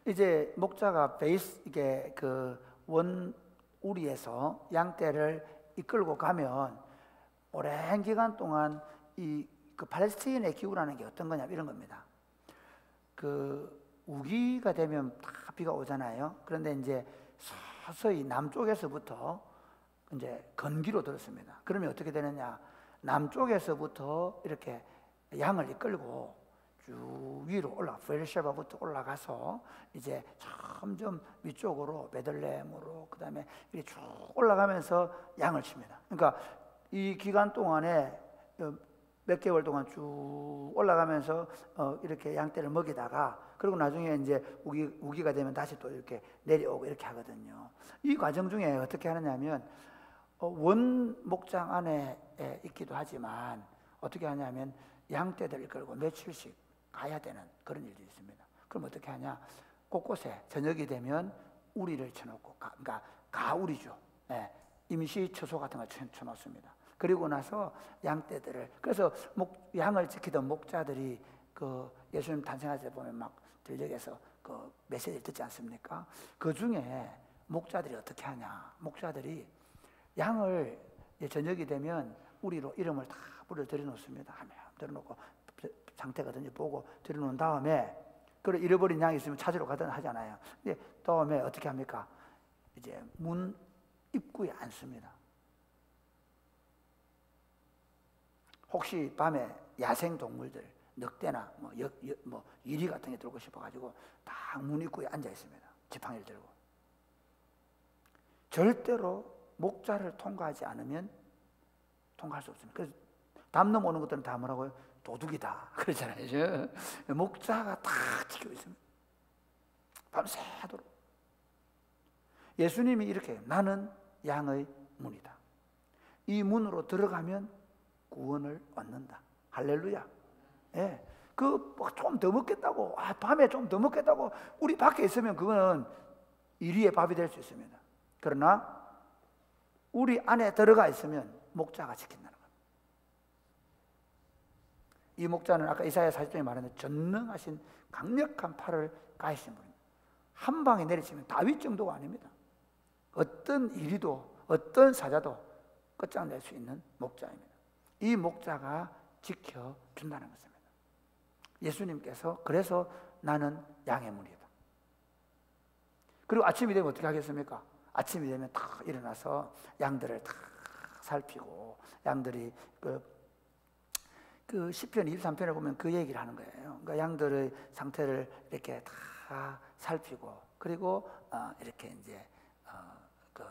이제 목자가 베이스 이게 그 원 우리에서 양떼를 이끌고 가면 오랜 기간 동안 이 그 팔레스타인의 기후라는 게 어떤 거냐 이런 겁니다. 그 우기가 되면 다 비가 오잖아요. 그런데 이제 서서히 남쪽에서부터 이제 건기로 들었습니다. 그러면 어떻게 되느냐? 남쪽에서부터 이렇게 양을 이끌고 쭉 위로 올라 베르셰바부터 올라가서 이제 점점 위쪽으로 베들레헴으로 그다음에 이렇게 쭉 올라가면서 양을 칩니다. 그러니까 이 기간 동안에 몇 개월 동안 쭉 올라가면서 이렇게 양떼를 먹이다가 그리고 나중에 이제 우기가 되면 다시 또 이렇게 내려오고 이렇게 하거든요. 이 과정 중에 어떻게 하느냐면 원 목장 안에 있기도 하지만 어떻게 하냐면 양떼들을 끌고 며칠씩 가야 되는 그런 일이 있습니다. 그럼 어떻게 하냐? 곳곳에 저녁이 되면 우리를 쳐놓고 그러니까 가우리죠. 임시 처소 같은 걸 쳐놓습니다. 그리고 나서 양떼들을 그래서 양을 지키던 목자들이 그 예수님 탄생하실 때 보면 막 들녘에서 그 메시지를 듣지 않습니까? 그 중에 목자들이 어떻게 하냐? 목자들이 양을 저녁이 되면 우리로 이름을 다 불러 들여놓습니다. 하면 들여놓고 상태가 든지 보고 들여놓은 다음에 그리고 잃어버린 양이 있으면 찾으러 가든 하잖아요. 근데 다음에 어떻게 합니까? 이제 문 입구에 앉습니다. 혹시 밤에 야생 동물들 늑대나 뭐 이리 같은 게 들고 싶어가지고 딱 문 입구에 앉아 있습니다. 지팡이를 들고. 절대로 목자를 통과하지 않으면 통과할 수 없습니다. 그래서 담 넘어오는 것들은 다 뭐라고요? 도둑이다 그러잖아요. 목자가 다 지키고 있습니다. 밤새도록. 예수님이 이렇게 나는 양의 문이다. 이 문으로 들어가면 구원을 얻는다. 할렐루야. 예. 좀 더 먹겠다고, 밤에 좀 더 먹겠다고, 우리 밖에 있으면 그거는 이리의 밥이 될 수 있습니다. 그러나, 우리 안에 들어가 있으면 목자가 지킨다는 겁니다. 이 목자는 아까 이사야 40장에 말하는 전능하신 강력한 팔을 가지신 분입니다. 한 방에 내리치면 다윗 정도가 아닙니다. 어떤 이리도, 어떤 사자도 끝장낼 수 있는 목자입니다. 이 목자가 지켜준다는 것입니다. 예수님께서 그래서 나는 양의 문이다. 그리고 아침이 되면 어떻게 하겠습니까? 아침이 되면 탁 일어나서 양들을 탁 살피고 양들이 그 시편 23편에 보면 그 얘기를 하는 거예요. 그러니까 양들의 상태를 이렇게 다 살피고 그리고 이렇게 이제 그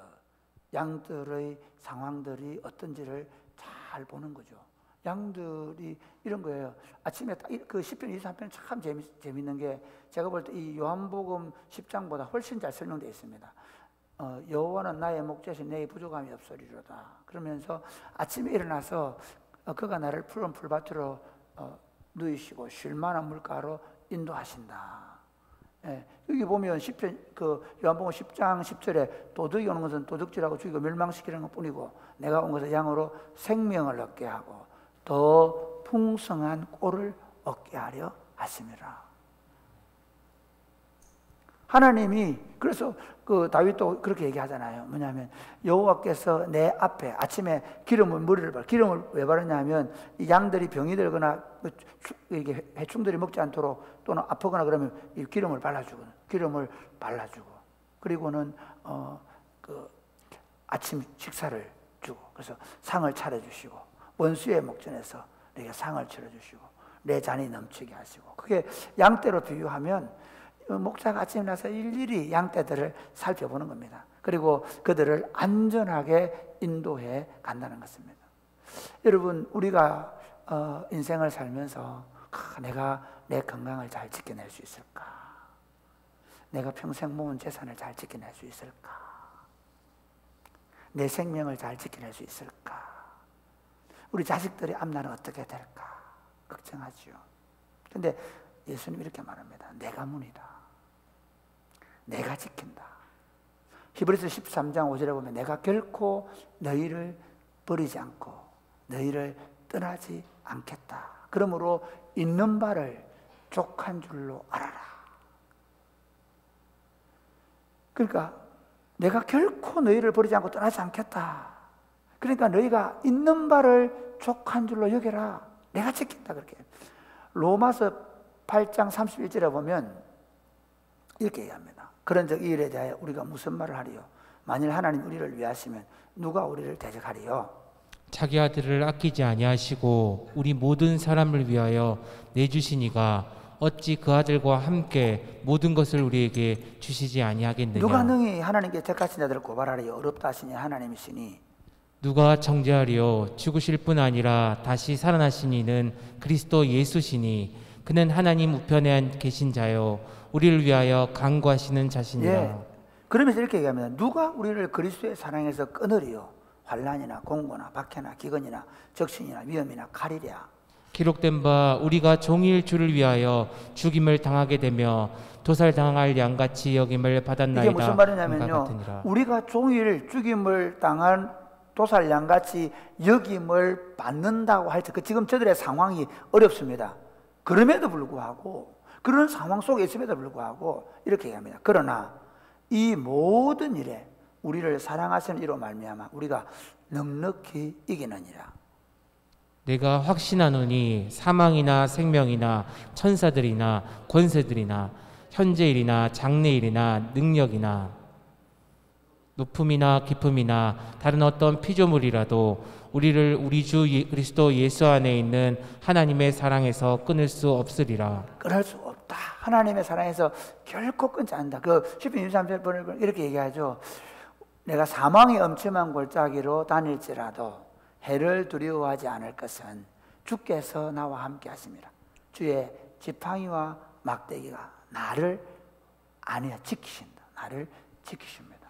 양들의 상황들이 어떤지를 잘 보는 거죠. 양들이 이런 거예요. 아침에 그 시편 23편 참 재밌는 게 제가 볼 때 이 요한복음 10장보다 훨씬 잘 설명되어 있습니다. 여호와는 나의 목자신 내게 부족함이 없으리로다. 그러면서 아침에 일어나서 그가 나를 푸른 풀밭으로 누이시고 쉴 만한 물가로 인도하신다. 예, 여기 보면 요한복음 10장 10절에 도둑이 오는 것은 도둑질하고 죽이고 멸망시키는 것뿐이고 내가 온 것은 양으로 생명을 얻게 하고 더 풍성한 꼴을 얻게 하려 하심이라. 하나님이 그래서 그 다윗도 그렇게 얘기하잖아요. 뭐냐면 여호와께서 내 앞에 아침에 머리를 바르. 기름을 왜 바르냐면 이 양들이 병이 들거나 이게 해충들이 먹지 않도록 또는 아프거나 그러면 이 기름을 발라주고 그리고는 그 아침 식사를 주고 그래서 상을 차려주시고 원수의 목전에서 내게 상을 차려주시고 내 잔이 넘치게 하시고 그게 양떼로 비유하면 목자가 아침에 나서 일일이 양떼들을 살펴보는 겁니다. 그리고 그들을 안전하게 인도해 간다는 것입니다. 여러분 우리가 인생을 살면서 내가 내 건강을 잘 지켜낼 수 있을까? 내가 평생 모은 재산을 잘 지켜낼 수 있을까? 내 생명을 잘 지켜낼 수 있을까? 우리 자식들의 앞날은 어떻게 될까? 걱정하죠. 근데 예수님 이렇게 말합니다. 내가 문이다. 내가 지킨다. 히브리서 13장 5절에 보면 내가 결코 너희를 버리지 않고 너희를 떠나지 않겠다. 그러므로 있는 바를 족한 줄로 알아라. 그러니까 내가 결코 너희를 버리지 않고 떠나지 않겠다. 그러니까 너희가 있는 바를 족한 줄로 여겨라. 내가 지킨다. 그렇게 로마서 8장 31절에 보면 이렇게 얘기합니다. 그런즉 이 일에 대하여 우리가 무슨 말을 하리요? 만일 하나님 우리를 위하시면 누가 우리를 대적하리요? 자기 아들을 아끼지 아니하시고 우리 모든 사람을 위하여 내주시니가 어찌 그 아들과 함께 모든 것을 우리에게 주시지 아니하겠느냐? 누가 능히 하나님께 택하신 자들을 고발하리요? 어렵다 하시니 하나님이시니. 누가 정죄하리요? 죽으실 뿐 아니라 다시 살아나신 이는 그리스도 예수시니 그는 하나님 우편에 계신 자요 우리를 위하여 간구하시는 자시니라. 예. 그러면서 이렇게 얘기합니다. 누가 우리를 그리스도의 사랑에서 끊으리요? 환난이나 공고나 박해나 기근이나 적신이나 위험이나 칼이랴. 기록된 바 우리가 종일 주를 위하여 죽임을 당하게 되며 도살당할 양같이 여김을 받았나이다. 이게 무슨 말이냐면요, 우리가 종일 죽임을 당한 도살양같이 여김을 받는다고 할 때 지금 저들의 상황이 어렵습니다. 그럼에도 불구하고 그런 상황 속에 있음에도 불구하고 이렇게 얘기합니다. 그러나 이 모든 일에 우리를 사랑하시는 이로 말미암아 우리가 넉넉히 이기느니라. 내가 확신하노니 사망이나 생명이나 천사들이나 권세들이나 현재일이나 장래일이나 능력이나 높음이나 깊음이나 다른 어떤 피조물이라도 우리를 우리 주 그리스도 예수 안에 있는 하나님의 사랑에서 끊을 수 없으리라. 끊을 수 없다. 하나님의 사랑에서 결코 끊지 않는다. 그 시편 23편 이렇게 얘기하죠. 내가 사망의 엄침한 골짜기로 다닐지라도 해를 두려워하지 않을 것은 주께서 나와 함께 하심이라. 주의 지팡이와 막대기가 나를 지키신다. 나를 지키십니다.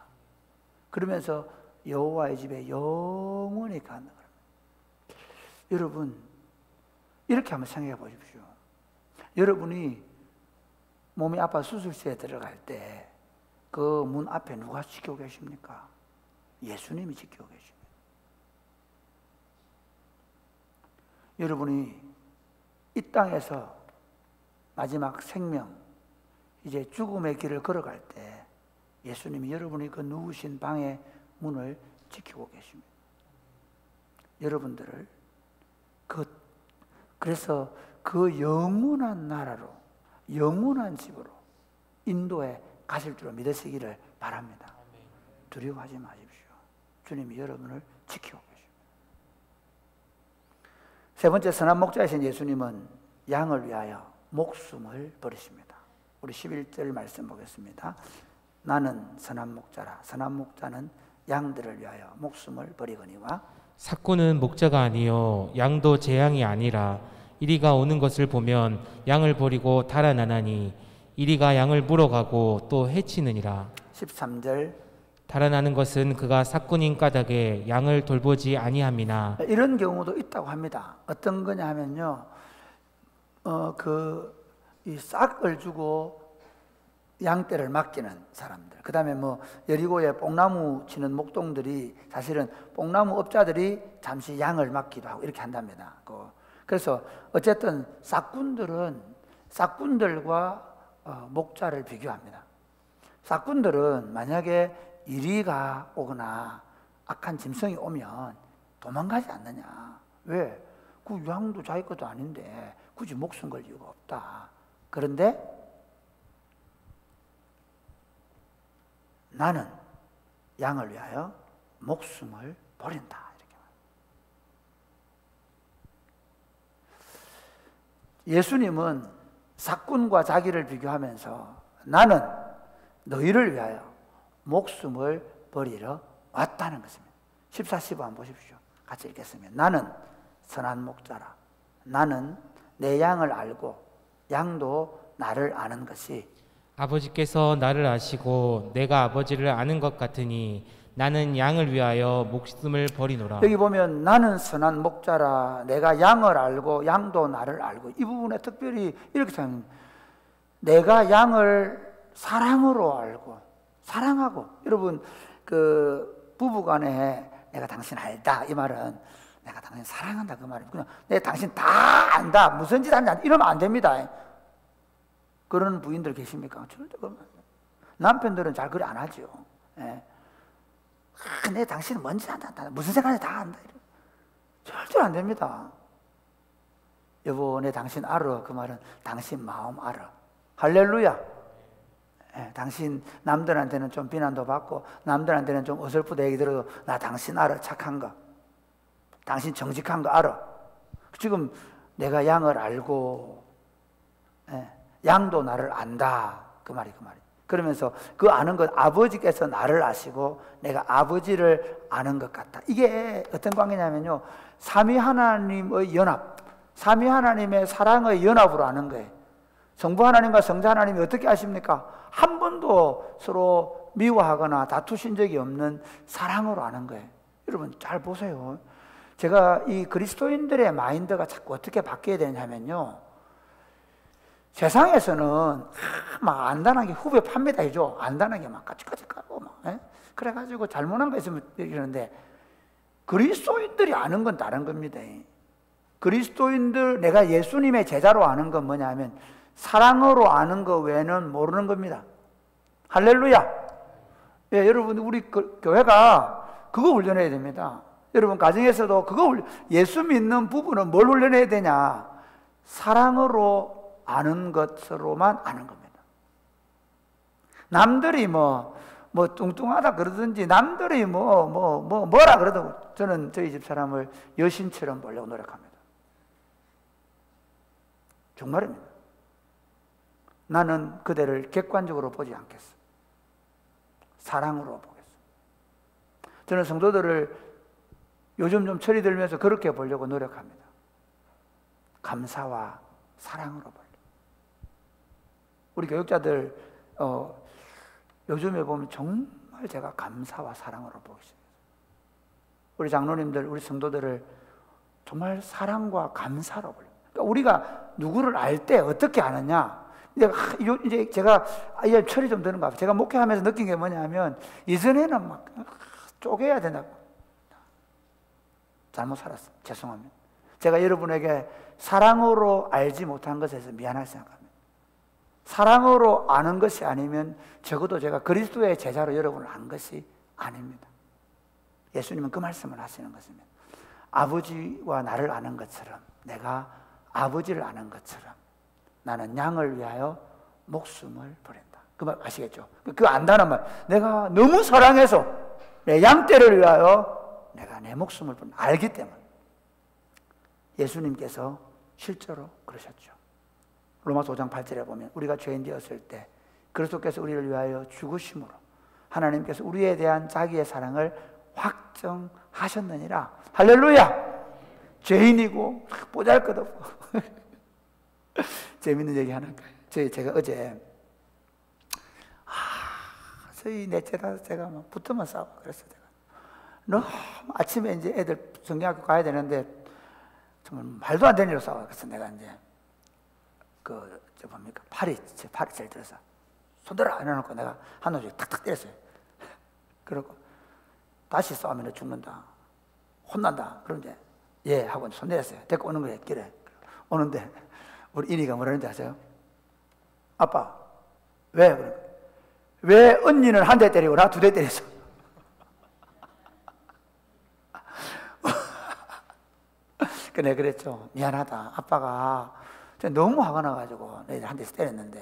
그러면서 여호와의 집에 영원히 가는 겁니다. 여러분 이렇게 한번 생각해 보십시오. 여러분이 몸이 아파 수술실에 들어갈 때 그 문 앞에 누가 지키고 계십니까? 예수님이 지키고 계십니다. 여러분이 이 땅에서 마지막 생명, 이제 죽음의 길을 걸어갈 때 예수님이 여러분이 그 누우신 방의 문을 지키고 계십니다. 여러분들을 그래서 그 영원한 나라로, 영원한 집으로 인도에 가실 줄로 믿으시기를 바랍니다. 두려워하지 마십시오. 주님이 여러분을 지키고 계십니다. 세 번째, 선한 목자이신 예수님은 양을 위하여 목숨을 버리십니다. 우리 11절 말씀 보겠습니다. 나는 선한 목자라. 선한 목자는 양들을 위하여 목숨을 버리거니와. 삭구는 목자가 아니요 양도 제 양이 아니라 이리가 오는 것을 보면 양을 버리고 달아나나니 이리가 양을 물어가고 또 해치느니라. 13절 달아나는 것은 그가 삭군인 까닭에 양을 돌보지 아니함이나. 이런 경우도 있다고 합니다. 어떤 거냐 하면요, 이 싹을 주고 양떼를 맡기는 사람들. 그 다음에 여리고에 뽕나무 치는 목동들이 사실은 뽕나무 업자들이 잠시 양을 맡기도 하고 이렇게 한답니다. 그래서 어쨌든 싹군들과 목자를 비교합니다. 싹군들은 만약에 이리가 오거나 악한 짐승이 오면 도망가지 않느냐. 왜? 그 양도 자기 것도 아닌데 굳이 목숨 걸 이유가 없다. 그런데 나는 양을 위하여 목숨을 버린다. 이렇게 말합니다. 예수님은 삭군과 자기를 비교하면서 나는 너희를 위하여 목숨을 버리러 왔다는 것입니다. 14, 15 한번 보십시오. 같이 읽겠습니다. 나는 선한 목자라. 나는 내 양을 알고 양도 나를 아는 것이 아버지께서 나를 아시고 내가 아버지를 아는 것 같으니 나는 양을 위하여 목숨을 버리노라. 여기 보면 나는 선한 목자라 내가 양을 알고 양도 나를 알고, 이 부분에 특별히 이렇게 생각합니다. 내가 양을 사랑으로 알고 사랑하고, 여러분 그 부부간에 내가 당신 알다 이 말은 내가 당신 사랑한다 그 말이에요. 그냥 내가 당신 다 안다, 무슨 짓 하는지 이러면 안 됩니다. 그런 부인들 계십니까? 절대 그러면 안 돼요. 남편들은 잘 그래 안 하죠. 예. 내 당신은 뭔지 안다, 무슨 생각인지 다 안다, 절대 안 됩니다. 여보 내 당신 알아, 그 말은 당신 마음 알아. 할렐루야. 예, 당신 남들한테는 좀 비난도 받고 남들한테는 좀 어설프다 얘기 들어도 나 당신 알아, 착한 거, 당신 정직한 거 알아. 지금 내가 양을 알고, 예, 양도 나를 안다 그 말이. 그러면서 그 아는 것, 아버지께서 나를 아시고 내가 아버지를 아는 것 같다. 이게 어떤 관계냐면요, 삼위 하나님의 연합, 삼위 하나님의 사랑의 연합으로 아는 거예요. 성부 하나님과 성자 하나님이 어떻게 아십니까? 한 번도 서로 미워하거나 다투신 적이 없는 사랑으로 아는 거예요. 여러분 잘 보세요. 제가 이 그리스도인들의 마인드가 자꾸 어떻게 바뀌어야 되냐면요, 세상에서는 막 안단하게 후배 팝니다, 이죠. 안단하게 막 까치까치 까고 막, 예? 그래가지고 잘못한 거 있으면 이러는데, 그리스도인들이 아는 건 다른 겁니다. 그리스도인들, 내가 예수님의 제자로 아는 건 뭐냐면 사랑으로 아는 거 외에는 모르는 겁니다. 할렐루야. 예, 여러분 우리 교회가 그거 훈련해야 됩니다. 여러분 가정에서도 그거 예수 믿는 부부는 뭘 훈련해야 되냐? 사랑으로 아는 것으로만 아는 겁니다. 남들이 뭐 뚱뚱하다 그러든지 남들이 뭐라 그러든 저는 저희 집 사람을 여신처럼 보려고 노력합니다. 정말입니다. 나는 그대를 객관적으로 보지 않겠어. 사랑으로 보겠어. 저는 성도들을 요즘 좀 철이 들면서 그렇게 보려고 노력합니다. 감사와 사랑으로 보려고. 우리 교육자들 요즘에 보면 정말 제가 감사와 사랑으로 보고 있습니다. 우리 장로님들, 우리 성도들을 정말 사랑과 감사로 보려고. 그러니까 우리가 누구를 알 때 어떻게 아느냐? 이제 제가 철이 좀 드는가 봐요. 제가 목회하면서 느낀 게 뭐냐면, 이전에는 막 쪼개야 된다. 잘못 살았어. 죄송합니다. 제가 여러분에게 사랑으로 알지 못한 것에서 미안하게 생각합니다. 사랑으로 아는 것이 아니면 적어도 제가 그리스도의 제자로 여러분을 안 것이 아닙니다. 예수님은 그 말씀을 하시는 것입니다. 아버지와 나를 아는 것처럼, 내가 아버지를 아는 것처럼 나는 양을 위하여 목숨을 버린다. 그 말 아시겠죠? 그 안다는 말, 내가 너무 사랑해서 내 양떼를 위하여 내가 내 목숨을 버린다. 알기 때문에. 예수님께서 실제로 그러셨죠. 로마서 5장 8절에 보면 우리가 죄인 되었을 때 그리스도께서 우리를 위하여 죽으심으로 하나님께서 우리에 대한 자기의 사랑을 확정하셨느니라. 할렐루야. 죄인이고 보잘것없고 재밌는 얘기 하나 할까요? 제가 어제 저희 넷째다 제가 막 붙으면 싸우고 그랬어요. 제가 너무 아침에 이제 애들 성경학교 가야 되는데 정말 말도 안 되는 일로 싸워. 그래서 내가 이제 팔이 제일 들어서 손 들어 이러놓고 내가 한 놈씩 탁탁 때렸어요. 그러고 다시 싸우면 죽는다, 혼난다. 그럼 이제 예 하고 손 내렸어요. 데리고 오는 거예요. 길에 오는데 우리 인이가 뭐라는지 아세요? 아빠 왜 언니는 한 대 때리고 나 2대 때렸어? 내가 그랬죠. 미안하다. 아빠가 너무 화가 나가지고 너희들 한 대씩 때렸는데,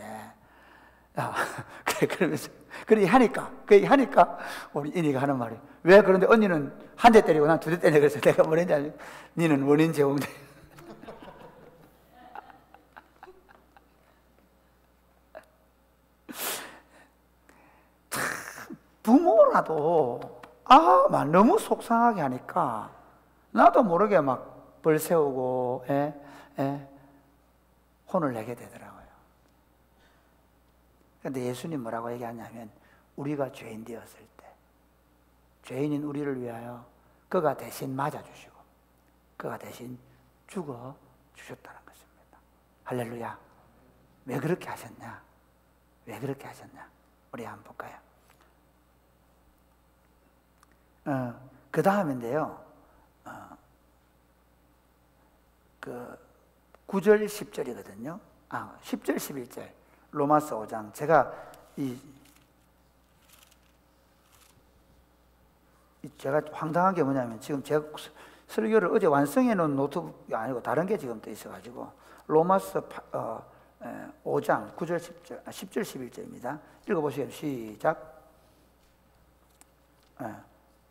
야, 그러면서 그 얘기하니까 우리 인이가 하는 말이, 왜 그런데 언니는 한 대 때리고 난 2대 때려? 그래서 내가 뭐랬는지 알죠? 니는 원인 제공돼. 참 부모라도 막 너무 속상하게 하니까 나도 모르게 막 벌 세우고 혼을 내게 되더라고요. 그런데 예수님 뭐라고 얘기하냐면, 우리가 죄인 되었을 때 죄인인 우리를 위하여 그가 대신 맞아주시고 그가 대신 죽어 주셨다는 것입니다. 할렐루야. 왜 그렇게 하셨냐? 왜 그렇게 하셨냐? 우리 한번 볼까요? 그 다음인데요. 그 9절 10절이거든요. 10절 11절 로마서 5장. 제가 황당한 게 뭐냐면 지금 제가 설교를 어제 완성해 놓은 노트북이 아니고 다른 게 지금 떠 있어가지고 로마서 5장 9절 10절 11절입니다. 읽어보시겠습니다. 시작.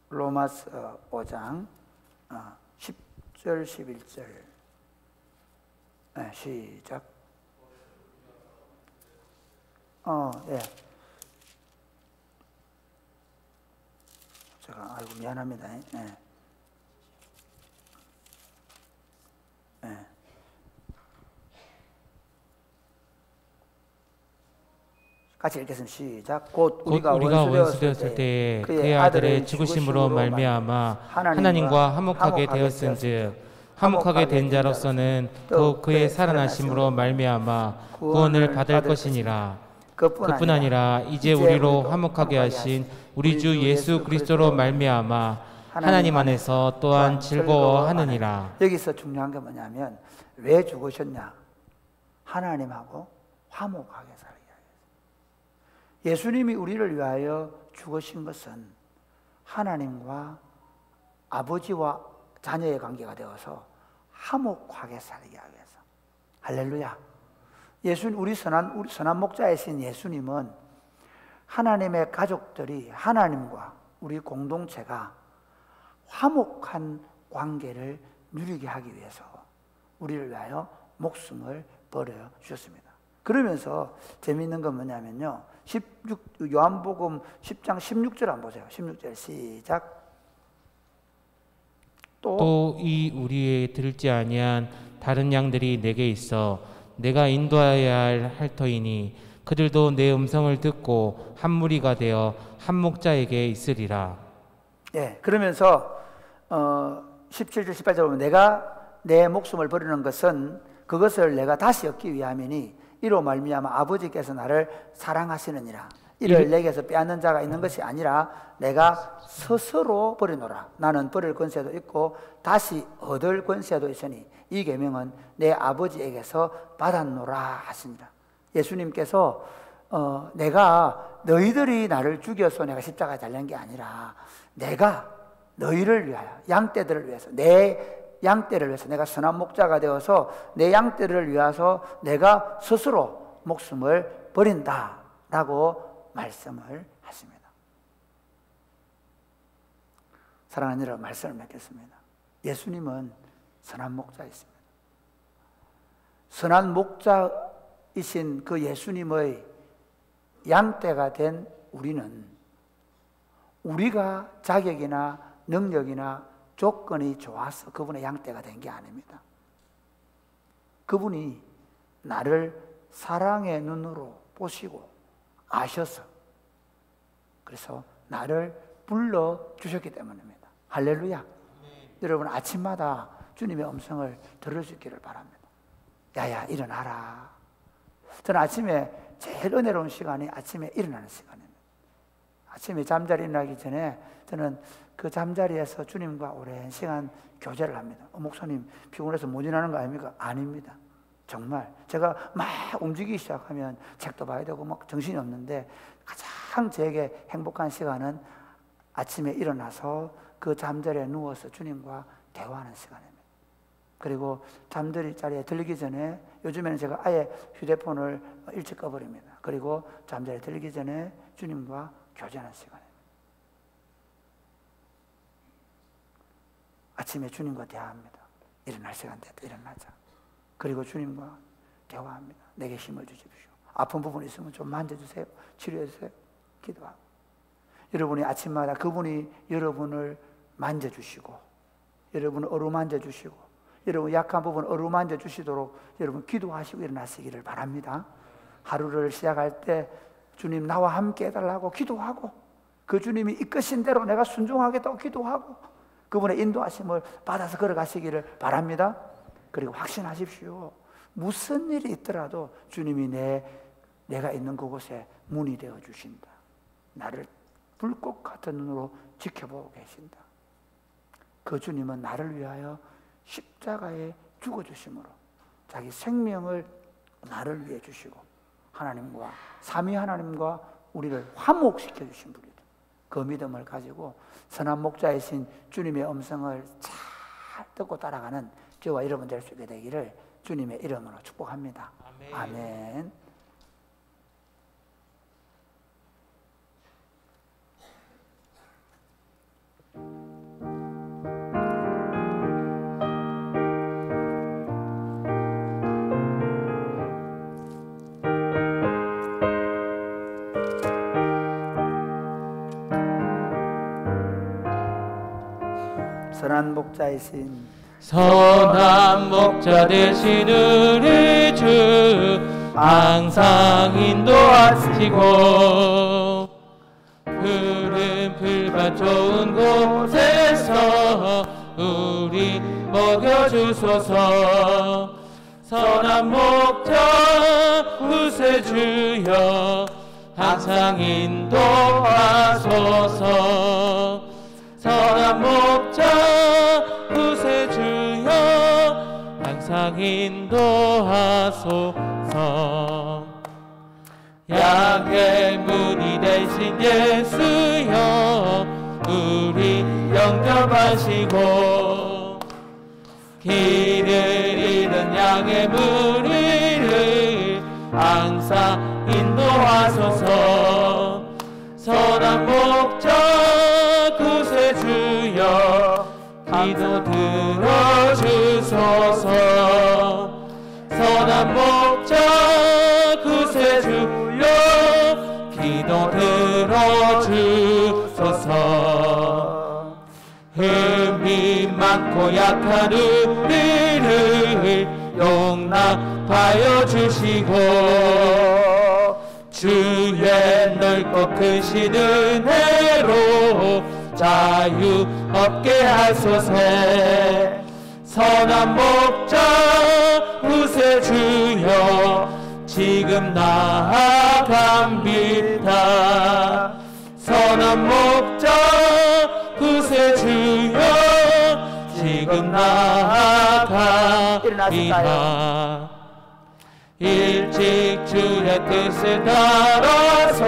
로마서 5장 10절 11절 시작. 예. 제가 아이고 미안합니다. 예. 예. 같이 읽겠습니다. 시작. 곧 우리가 원수되었을 때 그의 아들의 죽으심으로 말미암아 하나님과 화목하게 되었은즉 화목하게 된 자로서는 또 그의 살아나심으로 말미암아 구원을 받을 것이니라. 그뿐 아니라 이제 우리로 화목하게 하신 우리 주 예수 그리스도로 말미암아 하나님 안에서 또한 즐거워하느니라. 여기서 중요한 게 뭐냐면 왜 죽으셨냐? 하나님하고 화목하게 살게 하기 위해서. 예수님이 우리를 위하여 죽으신 것은 하나님과 아버지와 자녀의 관계가 되어서 화목하게 살게 하기 위해서. 할렐루야. 우리 선한 목자이신 예수님은 하나님의 가족들이 하나님과 우리 공동체가 화목한 관계를 누리게 하기 위해서 우리를 위하여 목숨을 버려 주셨습니다. 그러면서 재미있는 건 뭐냐면요. 요한복음 10장 16절 한번 보세요. 16절 시작. 또 이 우리의 들지 아니한 다른 양들이 내게 있어 내가 인도하여야 할 터이니 그들도 내 음성을 듣고 한 무리가 되어 한 목자에게 있으리라. 예, 그러면서 17절 18절 보면 내가 내 목숨을 버리는 것은 그것을 내가 다시 얻기 위함이니 이로 말미암아 아버지께서 나를 사랑하시느니라. 이를 내게서 빼앗는 자가 있는 것이 아니라 내가 스스로 버리노라. 나는 버릴 권세도 있고 다시 얻을 권세도 있으니 이 계명은 내 아버지에게서 받았노라 하시니라. 예수님께서 내가 너희들이 나를 죽여서 내가 십자가에 달린 게 아니라 내가 너희를 위하여 양떼들을 위해서 내 양떼를 위해서 내가 선한 목자가 되어서 내 양떼를 위해서 내가 스스로 목숨을 버린다라고 말씀을 하십니다. 사랑하는 여러분, 말씀을 맺겠습니다. 예수님은 선한 목자이십니다. 선한 목자이신 그 예수님의 양떼가 된 우리는 우리가 자격이나 능력이나 조건이 좋아서 그분의 양떼가 된 게 아닙니다. 그분이 나를 사랑의 눈으로 보시고 아셔서 그래서 나를 불러주셨기 때문입니다. 할렐루야. 여러분 아침마다 주님의 음성을 들을 수 있기를 바랍니다. 야야 일어나라. 저는 아침에 제일 은혜로운 시간이 아침에 일어나는 시간입니다. 아침에 잠자리 일어나기 전에 저는 그 잠자리에서 주님과 오랜 시간 교제를 합니다. 목사님 피곤해서 못 일어나는 거 아닙니까? 아닙니다. 정말 제가 막 움직이기 시작하면 책도 봐야 되고 막 정신이 없는데 가장 제게 행복한 시간은 아침에 일어나서 그 잠자리에 누워서 주님과 대화하는 시간입니다. 그리고 잠자리 자리에 들기 전에 요즘에는 제가 아예 휴대폰을 일찍 꺼버립니다. 그리고 잠자리에 들기 전에 주님과 교제하는 시간입니다. 아침에 주님과 대화합니다. 일어날 시간 됐다. 일어나자. 그리고 주님과 대화합니다. 내게 힘을 주십시오. 아픈 부분이 있으면 좀 만져주세요. 치료해주세요. 기도하고. 여러분이 아침마다 그분이 여러분을 만져주시고 여러분을 어루만져 주시고 여러분 약한 부분 어루만져 주시도록 여러분 기도하시고 일어나시기를 바랍니다. 하루를 시작할 때 주님 나와 함께 해달라고 기도하고 그 주님이 이끄신 대로 내가 순종하겠다고 기도하고 그분의 인도하심을 받아서 걸어가시기를 바랍니다. 그리고 확신하십시오. 무슨 일이 있더라도 주님이 내가 있는 그곳에 문이 되어 주신다. 나를 불꽃 같은 눈으로 지켜보고 계신다. 그 주님은 나를 위하여 십자가에 죽어주심으로 자기 생명을 나를 위해 주시고 하나님과 삼위 하나님과 우리를 화목시켜 주신 분이다. 그 믿음을 가지고 선한 목자이신 주님의 음성을 잘 듣고 따라가는 저와 여러분 될 수 있게 되기를 주님의 이름으로 축복합니다. 아멘. 선한 목자 되신 우리 주 항상 인도하시고 푸른 풀밭 좋은 곳에서 우리 먹여주소서. 선한 목자 구세주여 항상 인도하소서. 선한 목자 구세주여 항상 인도하소서. 양의 문이 되신 예수여 우리 영접하시고 길을 잃은 양의 무리를 항상 인도하소서. 선한 목자 구세주여 기도 들어주소서. 선한 목자 구세주여 기도 들어주소서. 흠이 많고 약한 우리를 용납하여 주시고 주의 넓고 크신 은혜로 자유 얻게 하소서. 선한 목자 구세주여 지금 나아갑니다. 선한 목자 구세주여 지금 나아갑니다. 일찍 주의 뜻을 따라서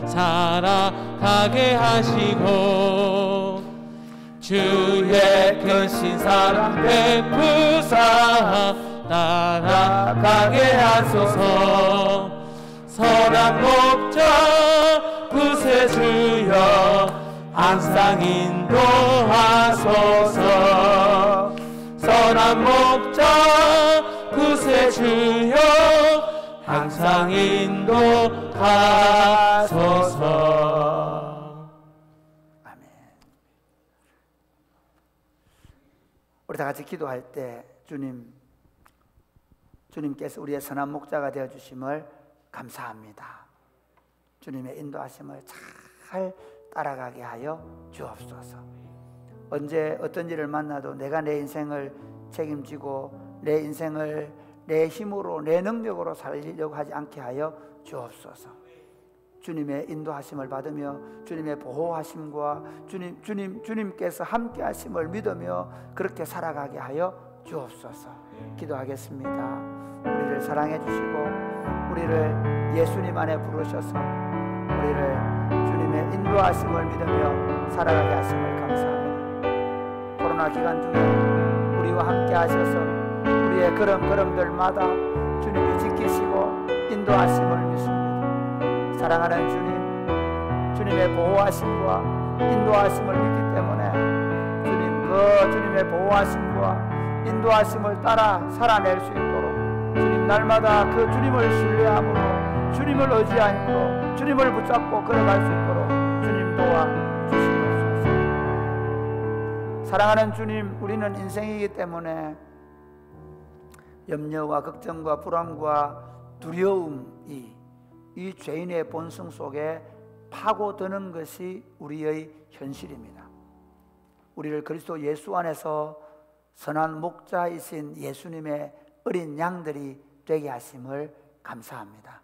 살아가게 하시고 주의 크신 사랑 베푸사 따라가게 하소서. 선한 목자 구세주여 항상 인도하소서. 선한 목자 구세주여 항상 인도하소서. 아멘. 우리 다 같이 기도할 때 주님께서 우리의 선한 목자가 되어 주심을 감사합니다. 주님의 인도하심을 잘 따라가게 하여 주옵소서. 언제 어떤 일을 만나도 내가 내 인생을 책임지고 내 인생을 내 힘으로 내 능력으로 살리려고 하지 않게 하여 주옵소서. 주님의 인도하심을 받으며 주님의 보호하심과 주님께서 함께 하심을 믿으며 그렇게 살아가게 하여 주옵소서. 기도하겠습니다. 우리를 사랑해 주시고 우리를 예수님 안에 부르셔서 우리를 주님의 인도하심을 믿으며 살아가게 하심을 감사합니다. 코로나 기간 중에 우리와 함께 하셔서 우리의 걸음걸음들마다 주님이 지키시고 인도하심을 믿습니다. 사랑하는 주님의 보호하심과 인도하심을 믿기 때문에 주님의 보호하심과 인도하심을 따라 살아낼 수 있도록 주님 날마다 그 주님을 신뢰함으로 주님을 의지함으로 주님을 붙잡고 걸어갈 수 있도록 주님 도와주시옵소서. 사랑하는 주님, 우리는 인생이기 때문에 염려와 걱정과 불안과 두려움이 이 죄인의 본성 속에 파고드는 것이 우리의 현실입니다. 우리를 그리스도 예수 안에서 선한 목자이신 예수님의 어린 양들이 되게 하심을 감사합니다.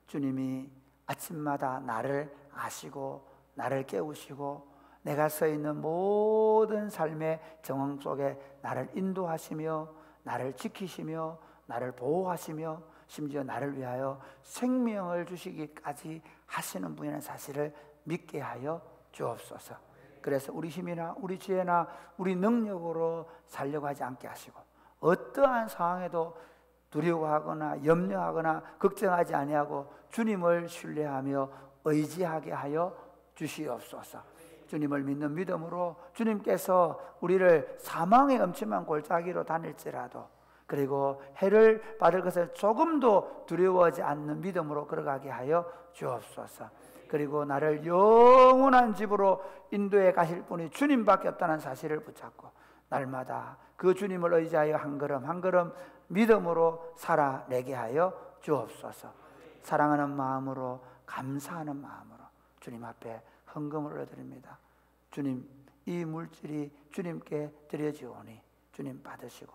주님이 아침마다 나를 아시고 나를 깨우시고 내가 서 있는 모든 삶의 정황 속에 나를 인도하시며 나를 지키시며 나를 보호하시며 심지어 나를 위하여 생명을 주시기까지 하시는 분이라는 사실을 믿게 하여 주옵소서. 그래서 우리 힘이나 우리 지혜나 우리 능력으로 살려고 하지 않게 하시고 어떠한 상황에도 두려워하거나 염려하거나 걱정하지 아니하고 주님을 신뢰하며 의지하게 하여 주시옵소서. 주님을 믿는 믿음으로 주님께서 우리를 사망의 음침한 골짜기로 다닐지라도 그리고 해를 받을 것을 조금도 두려워하지 않는 믿음으로 걸어가게 하여 주옵소서. 그리고 나를 영원한 집으로 인도해 가실 분이 주님밖에 없다는 사실을 붙잡고 날마다 그 주님을 의지하여 한 걸음 한 걸음 믿음으로 살아내게 하여 주옵소서. 사랑하는 마음으로 감사하는 마음으로 주님 앞에 헌금을 올려드립니다. 주님, 이 물질이 주님께 드려지오니 주님 받으시고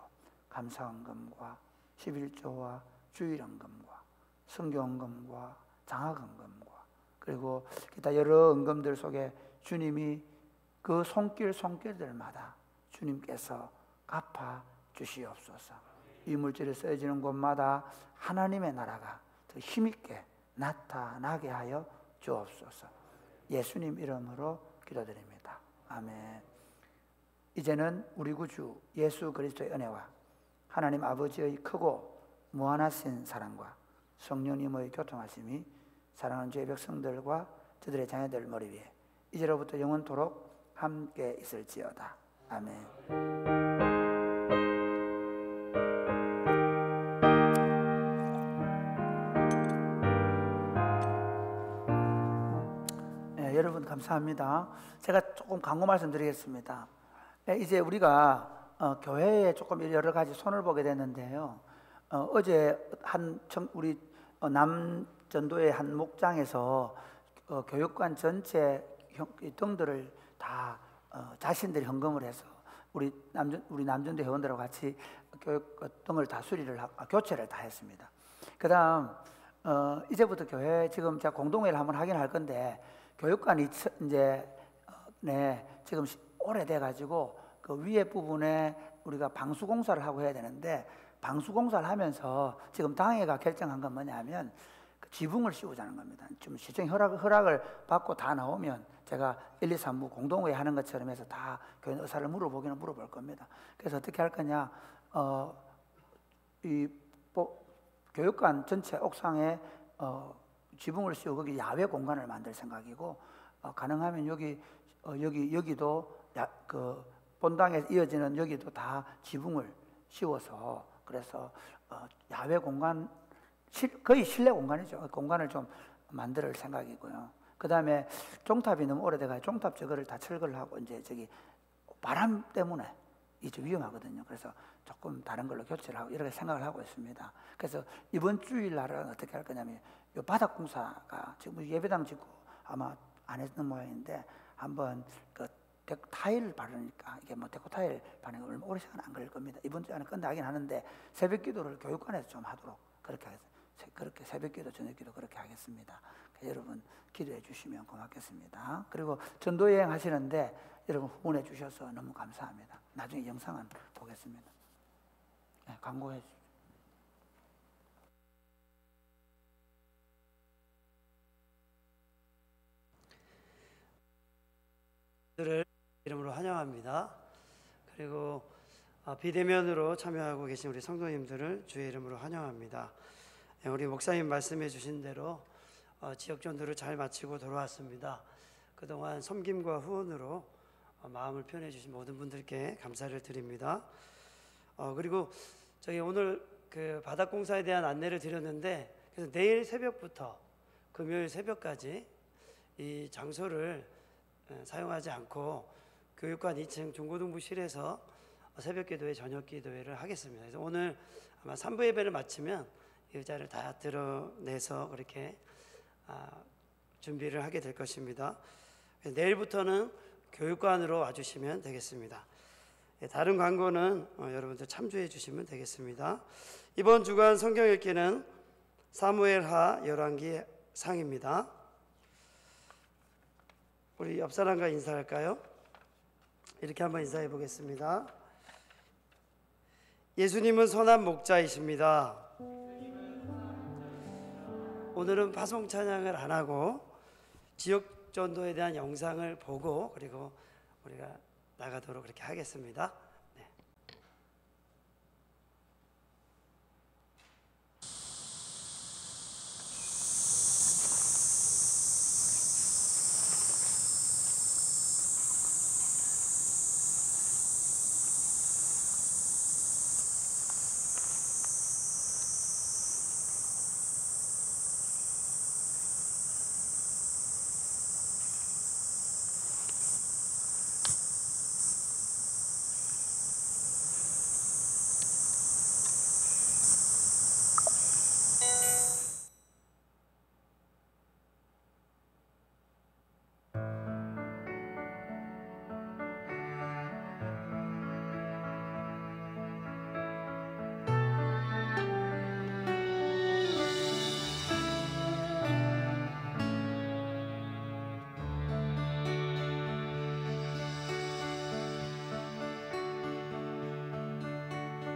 감사헌금과 11조와 주일헌금과 성경헌금과 장학헌금과 그리고 기타 여러 헌금들 속에 주님이 그 손길들마다 주님께서 갚아 주시옵소서. 이 물질이 쓰여지는 곳마다 하나님의 나라가 더 힘있게 나타나게 하여 주옵소서. 예수님 이름으로 기도드립니다. 아멘. 이제는 우리 구주 예수 그리스도의 은혜와 하나님 아버지의 크고 무한하신 사랑과 성령님의 교통하심이 사랑하는 주의 백성들과 저들의 자녀들 머리 위에 이제로부터 영원토록 함께 있을지어다. 아멘. 여러분 감사합니다. 제가 조금 광고 말씀드리겠습니다. 이제 우리가 교회에 조금 여러 가지 손을 보게 됐는데요. 어제 우리 남전도의 한 목장에서 교육관 전체 등들을 다 자신들이 헌금을 해서 우리 남전도 회원들하고 같이 교육 등을 다 교체를 다 했습니다. 그다음 이제부터 교회 지금 제가 공동회를 한번 하긴 할 건데. 교육관이 이제 지금 오래돼 가지고 그 위에 부분에 우리가 방수공사를 하고 해야 되는데 방수공사를 하면서 지금 당회가 결정한 건 뭐냐면 그 지붕을 씌우자는 겁니다. 좀 시청 허락을 받고 다 나오면 제가 1, 2, 3부 공동회의 하는 것처럼 해서 다 교회 의사를 물어볼 겁니다. 그래서 어떻게 할 거냐? 교육관 전체 옥상에 지붕을 씌우고 거기 야외 공간을 만들 생각이고 가능하면 여기도 그 본당에 이어지는 여기도 다 지붕을 씌워서 그래서 야외 공간 거의 실내 공간이죠. 공간을 좀 만들 생각이고요. 그 다음에 종탑이 너무 오래돼가 종탑 저거를 다 철거를 하고 이제 저기 바람 때문에 이제 위험하거든요. 그래서 조금 다른 걸로 교체를 하고 이렇게 생각을 하고 있습니다. 그래서 이번 주일날은 어떻게 할 거냐면 요 바닥 공사가 지금 예배당 짓고 아마 안 했는 모양인데 한번 그 타일 바르니까 이게 뭐 데코 타일 바르는 거 얼마 오래 시간 안 걸릴 겁니다. 이번 주 안에 끝나긴 하는데 새벽 기도를 교육관에서 좀 하도록 그렇게 새벽 기도 저녁 기도 그렇게 하겠습니다. 여러분 기도해 주시면 고맙겠습니다. 그리고 전도 여행 하시는데 여러분 후원해 주셔서 너무 감사합니다. 나중에 영상은 보겠습니다. 네, 광고해 주세요. 들을 이름으로 환영합니다. 그리고 비대면으로 참여하고 계신 우리 성도님들을 주의 이름으로 환영합니다. 우리 목사님 말씀해 주신 대로 지역 전도를 잘 마치고 돌아왔습니다. 그동안 섬김과 후원으로 마음을 표현해 주신 모든 분들께 감사를 드립니다. 그리고 저희 오늘 그 바닥 공사에 대한 안내를 드렸는데 그래서 내일 새벽부터 금요일 새벽까지 이 장소를 사용하지 않고 교육관 2층 중고등부실에서 새벽 기도회, 저녁 기도회를 하겠습니다. 그래서 오늘 아마 3부 예배를 마치면 의자를 다 드러내서 그렇게 준비를 하게 될 것입니다. 내일부터는 교육관으로 와주시면 되겠습니다. 다른 광고는 여러분들 참조해 주시면 되겠습니다. 이번 주간 성경 읽기는 사무엘하 열왕기 상입니다. 우리 옆 사람과 인사할까요? 이렇게 한번 인사해 보겠습니다. 예수님은 선한 목자이십니다. 오늘은 파송 찬양을 안 하고 지역 전도에 대한 영상을 보고 그리고 우리가 나가도록 그렇게 하겠습니다. 네.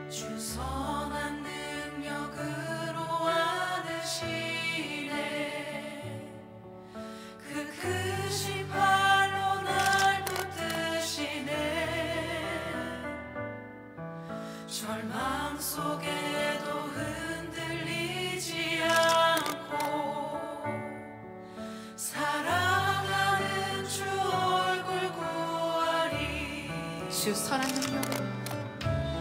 주 선한 능력으로 안으시네. 그 크신 팔로 날 붙드시네. 절망 속에도 흔들리지 않고 사랑하는 주 얼굴 구하리. 주 선한 능력으로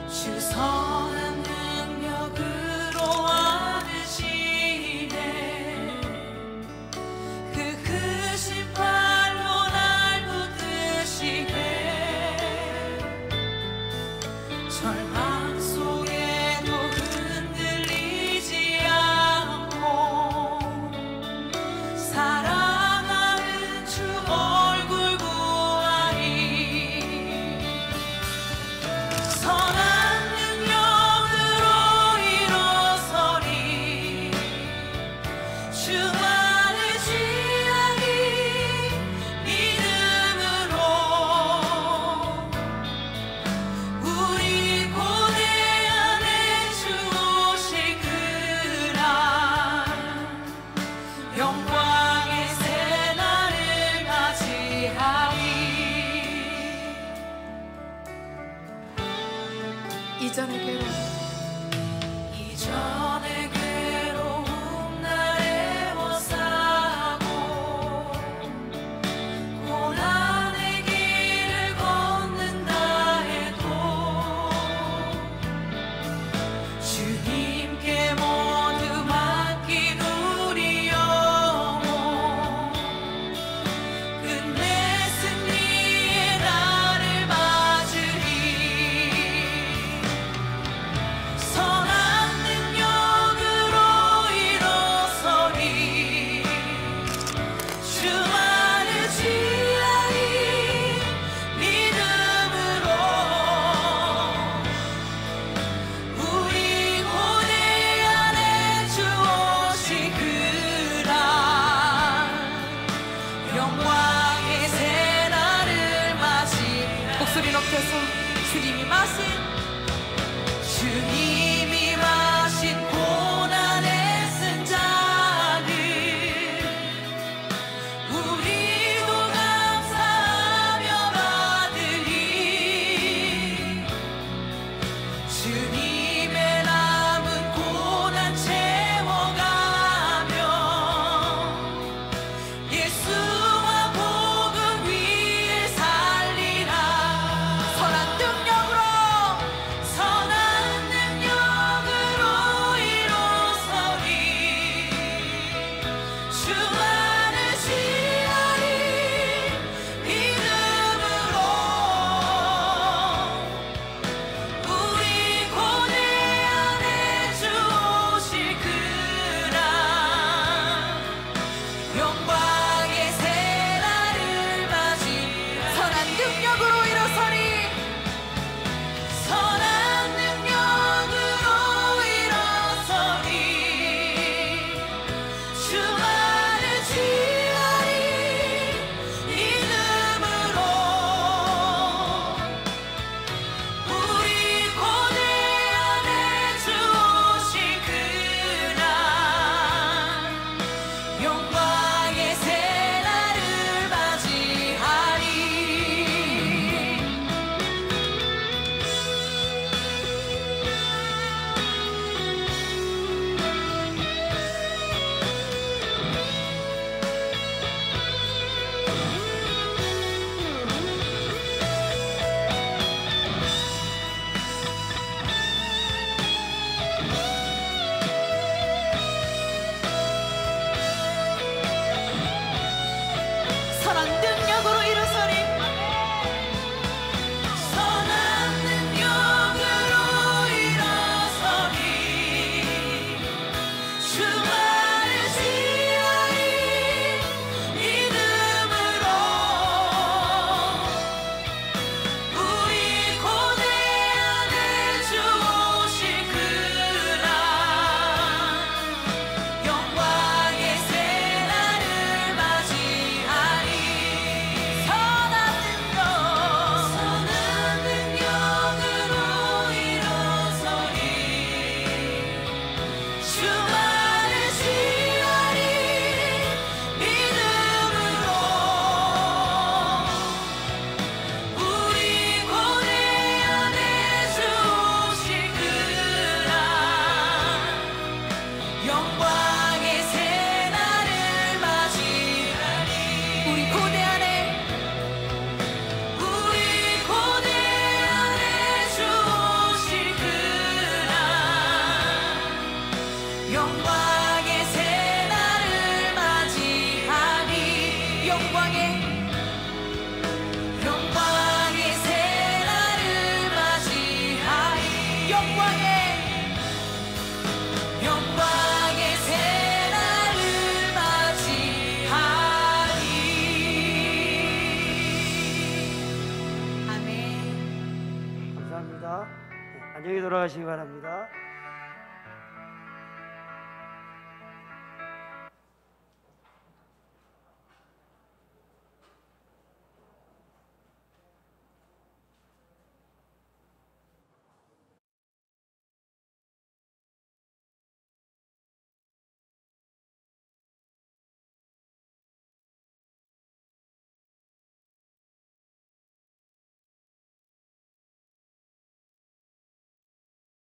주 선한 능력으로 안으시네. 그 크신 팔로 날 붙드시네. 절망 속에도 흔들리지 않고 사랑하는 주 얼굴 구하리. 선한 이전의 괴로움 날 애워싸고 고난의 길을 걷는다 해도 주님께 모두 맡긴 우리 영혼 끝내 승리의 날을 맞으리. 선한 능력으로 일어서리. 주만을 지하리. 믿음으로 우리 고뇌 안에 주 오시그라. 영광의 새날을 맞이. 목소리 높여서 주님이 마신 고난의 쓴 잔을 우리도 감사하며 받으리. 주님의 남은 고난 채워가며 예수와 복음 위에 살리라. 선한 능력으로 감사합니다. 네, 안녕히 돌아가시기 바랍니다.